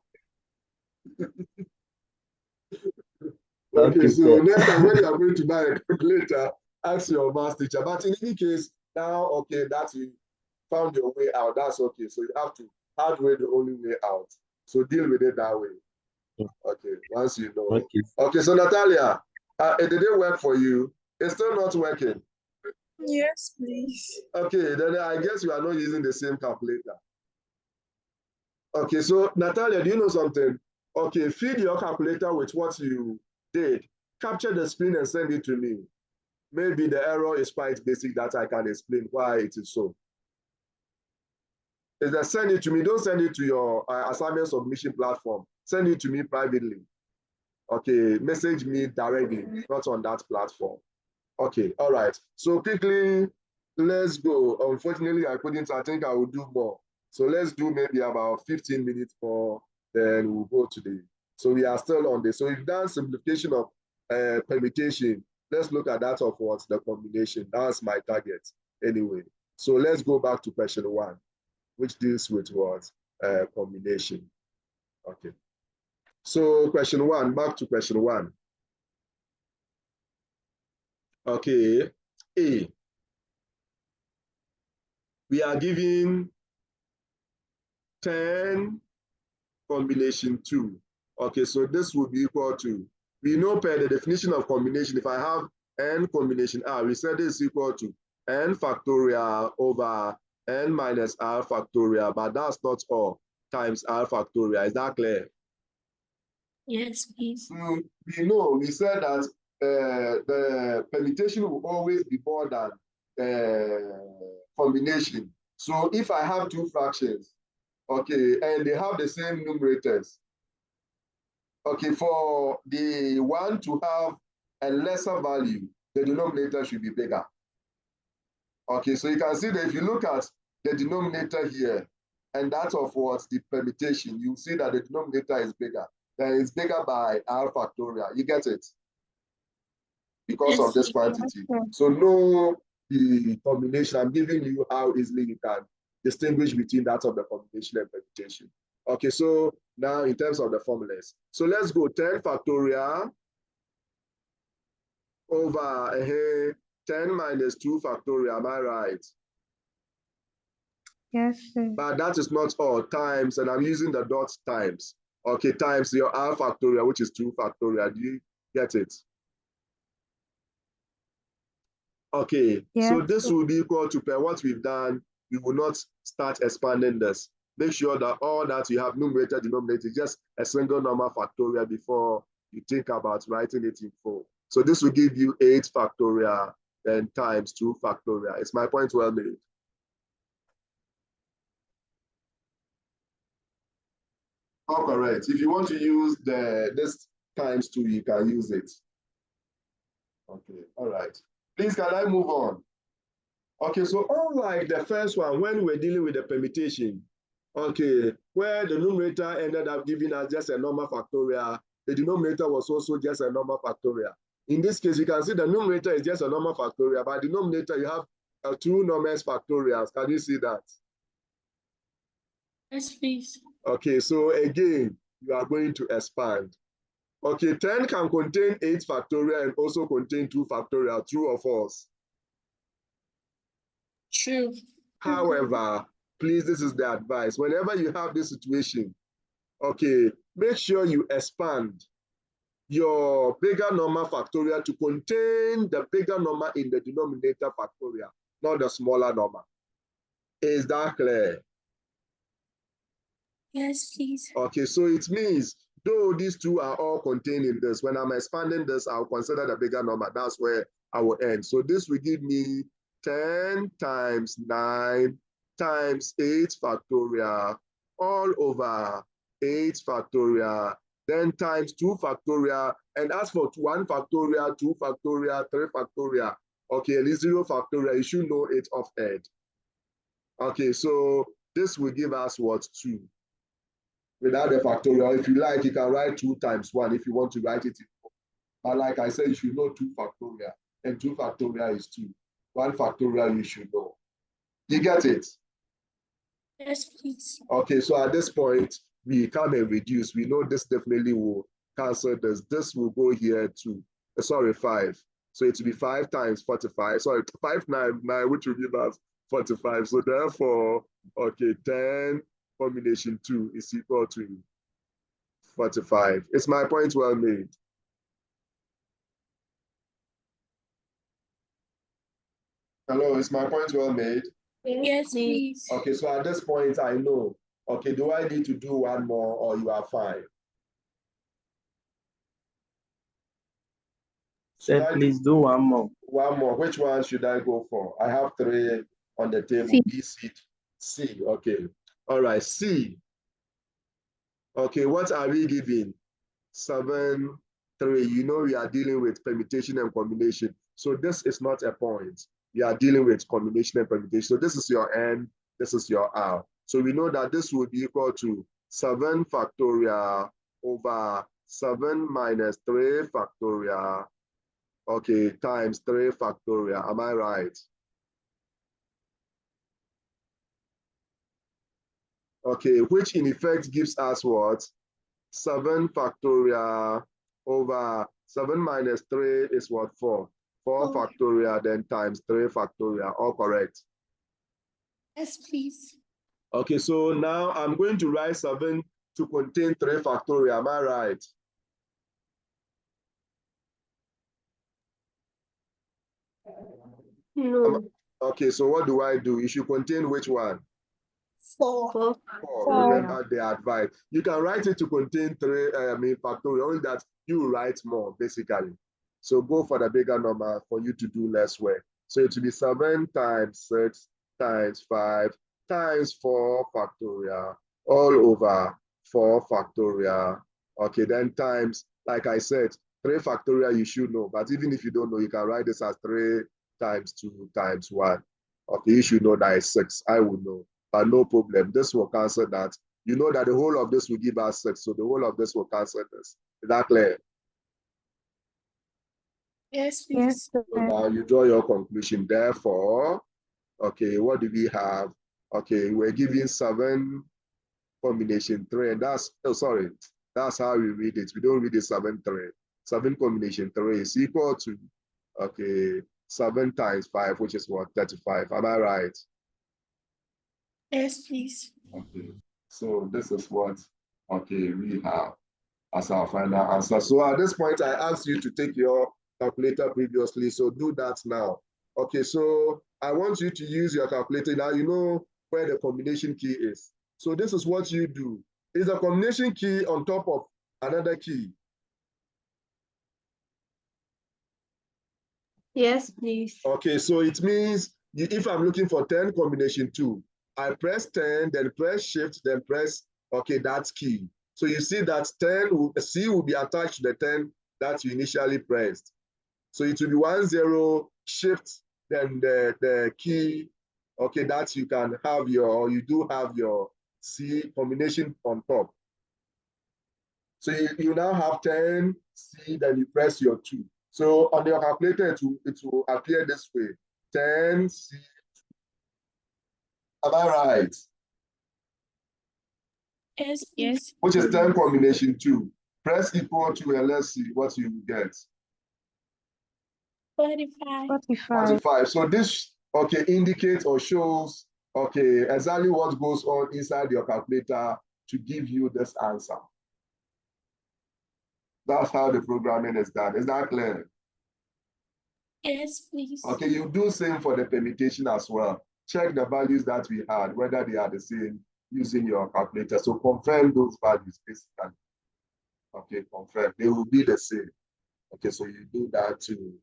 S1: Okay,
S5: Okay,
S1: so
S5: sir.
S1: next time when you are going to buy a calculator, ask your math teacher. But in any case, now, okay, that you found your way out, that's okay. So you have to hard way the only way out. So deal with it that way. Okay, once you know.
S5: Okay.
S1: Okay, so Natalia, did it work for you? It's still not working.
S4: Yes, please.
S1: Okay, then I guess you are not using the same calculator. Okay, so Natalia, do you know something? Okay, feed your calculator with what you did. Capture the screen and send it to me. Maybe the error is quite basic that I can explain why it is so. Is that send it to me. Don't send it to your assignment submission platform. Send it to me privately. Okay, message me directly, not on that platform. Okay, all right. So quickly, let's go. Unfortunately, I couldn't. I think I will do more. So let's do maybe about 15 minutes more, then we'll go to the. So we are still on this. So we've done simplification of permutation. Let's look at that of what the combination. That's my target anyway. So let's go back to question 1, which deals with what combination. Okay. So question 1, back to question 1. Okay, A. We are given 10 combination 2. Okay, so this will be equal to, we know per the definition of combination, if I have n combination r, we said this is equal to n factorial over n minus r factorial, but that's not all, times r factorial. Is that clear?
S4: Yes, please.
S1: We know, we said that the permutation will always be more than combination. So if I have 2 fractions, okay, and they have the same numerators, okay, for the one to have a lesser value, the denominator should be bigger. Okay, so you can see that if you look at the denominator here, and that of what the permutation, you see that the denominator is bigger. Then it's bigger by r factorial. You get it? Because
S4: Yes,
S1: of this
S4: please.
S1: quantity. So know the combination. I'm giving you how easily you can distinguish between that of the combination and permutation. Okay, so now in terms of the formulas. So let's go 10 factorial over 10 minus 2 factorial. Am I right?
S2: Yes, sir.
S1: But that is not all, times, and I'm using the dot times. Okay, times your r factorial, which is 2 factorial. Do you get it? Okay,
S2: Yes,
S1: so this
S2: sir.
S1: will be equal to per what we've done. We will not start expanding this. Make sure that all that you have numerator, denominator, just a single number factorial before you think about writing it in full. So this will give you 8 factorial, then times 2 factorial. It's my point well made. All correct. If you want to use this times 2, you can use it. Okay, all right. Please, can I move on? Okay, so unlike the first one, when we're dealing with the permutation, okay, where the numerator ended up giving us just a normal factorial, the denominator was also just a normal factorial. In this case, you can see the numerator is just a normal factorial, but the denominator, you have 2 normal factorials. Can you see that?
S4: Yes, please.
S1: Okay, so again, you are going to expand. Okay, 10 can contain 8 factorial and also contain 2 factorial, true or false?
S4: True.
S1: However, please, this is the advice. Whenever you have this situation, okay, make sure you expand your bigger number factorial to contain the bigger number in the denominator factorial, not the smaller number. Is that clear?
S4: Yes, please.
S1: Okay, so it means, though these 2 are all contained in this, when I'm expanding this, I'll consider the bigger number. That's where I will end. So this will give me 10 times 9 times 8 factorial all over 8 factorial, then times 2 factorial. And as for 1 factorial, 2 factorial, 3 factorial, okay, and 0 factorial, you should know it off head. Okay, so this will give us what? 2. Without the factorial, if you like, you can write 2 times 1 if you want to write it in full. But like I said, you should know 2 factorial, and 2 factorial is 2. 1 factorial you should know. You get it?
S4: Yes, please.
S1: Okay, so at this point, we come and reduce. We know this definitely will cancel this. This will go here to, sorry, 5. So it will be 5 times 45. Sorry, 599, which will give us 45. So therefore, okay, 10 combination 2 is equal to 45. Is my point well made? Hello, is my point well made?
S4: Yes, please.
S1: Okay, so at this point, I know. Okay, do I need to do one more or you are fine?
S5: Sir, please do one more.
S1: One more. Which one should I go for? I have 3 on the table.
S2: C.
S1: B, C, C. Okay. All right. C. Okay. What are we giving? 7, 3. You know we are dealing with permutation and combination. So this is not a point. We are dealing with combination and permutation. So this is your N. This is your R. So we know that this will be equal to 7 factorial over 7 minus 3 factorial. Okay, times 3 factorial. Am I right? Okay, which in effect gives us what? 7 factorial over 7 minus 3 is what? 4. 4 factorial, then times 3 factorial. All correct?
S4: Yes, please.
S1: Okay, so now I'm going to write 7 to contain 3 factorial. Am I right?
S2: No.
S1: Okay, so what do I do? It should contain which one?
S4: 4.
S1: 4. Remember the advice. You can write it to contain 3, factorial, only that you write more, basically. So go for the bigger number for you to do less work. So it will be 7 times 6 times 5 times 4 factorial all over 4 factorial. Okay, then times, like I said, 3 factorial you should know, but even if you don't know, you can write this as 3 times 2 times 1. Okay, you should know that is 6. I will know, but no problem. This will cancel that. You know that the whole of this will give us 6, so the whole of this will cancel this. Is that clear?
S4: Yes,
S2: Yes,
S4: please.
S2: sir.
S1: So now you draw your conclusion. Therefore, okay, what do we have? Okay, we're giving 7 combination 3, and that's, oh, sorry, that's how we read it. We don't read it 7, 3. 7 combination 3 is equal to, okay, 7 times 5, which is what? 35. Am I right?
S4: Yes, please.
S1: Okay, so this is what, okay, we have as our final answer. So at this point, I asked you to take your calculator previously, so do that now. Okay, so I want you to use your calculator. Now you know where the combination key is. So this is what you do. Is the combination key on top of another key?
S2: Yes, please.
S1: Okay, so it means if I'm looking for 10 combination 2, I press 10, then press shift, then press, okay, that key. So you see that 10, C will be attached to the 10 that you initially pressed. So it will be 1, 0, shift, then the key, okay, that you can have your, or you do have your C combination on top. So you now have 10, C, then you press your 2. So on your calculator, it will appear this way. 10, C. Am I right?
S4: Yes, please.
S1: Which is 10 combination 2. Press equal to and let's see what you get.
S4: 45.
S2: 45.
S1: 45. So this, okay, indicates or shows, okay, exactly what goes on inside your calculator to give you this answer. That's how the programming is done. Is that clear?
S4: Yes, please.
S1: Okay, you do same for the permutation as well. Check the values that we had, whether they are the same using your calculator. So confirm those values basically. Okay, confirm. They will be the same. Okay, so you do that too.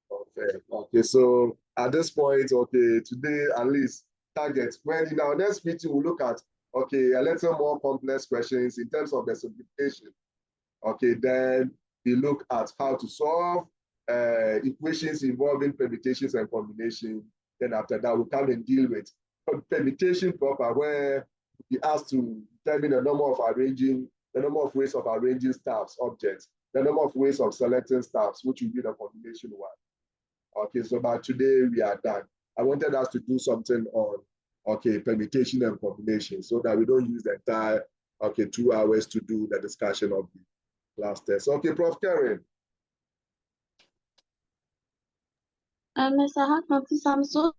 S1: Okay, okay. So at this point, okay, today at least target. When in our next meeting, we'll look at, okay, a little more complex questions in terms of the simplification. Okay, then we look at how to solve equations involving permutations and combination. Then after that, we'll come and deal with permutation proper, where we asked to determine the number of ways of arranging staffs, objects, the number of ways of selecting staffs, which will be the combination one. Okay, so by today we are done. I wanted us to do something on, okay, permutation and combination so that we don't use the entire Okay, 2 hours to do the discussion of the last test. Okay, Prof. Karen.
S2: Mr. Hartman, please, I'm so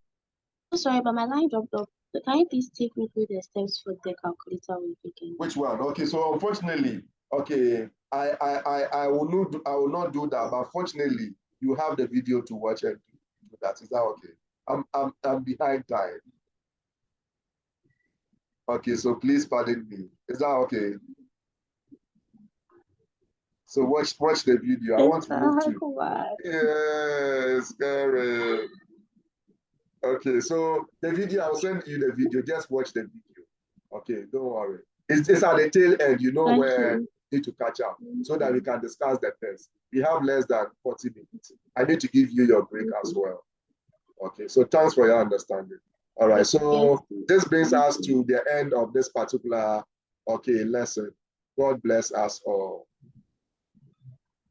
S2: sorry, but my line dropped off. So can you please take me through the steps for the calculator we're taking?
S1: Which one? Okay, so unfortunately, okay, I will not do that, but fortunately, you have the video to watch and do that. Is that okay? I'm behind time. Okay, so please pardon me. Is that okay? So watch the video. I want to move to. Yes, Karen. Okay, so the video, I'll send you the video. Just watch the video. Okay, don't worry. It's at the tail end, you know, where you need to catch up so that we can discuss the test. We have less than 40 minutes. I need to give you your break as well. Okay, so thanks for your understanding. All right, so this brings us to the end of this particular, lesson. God bless us all.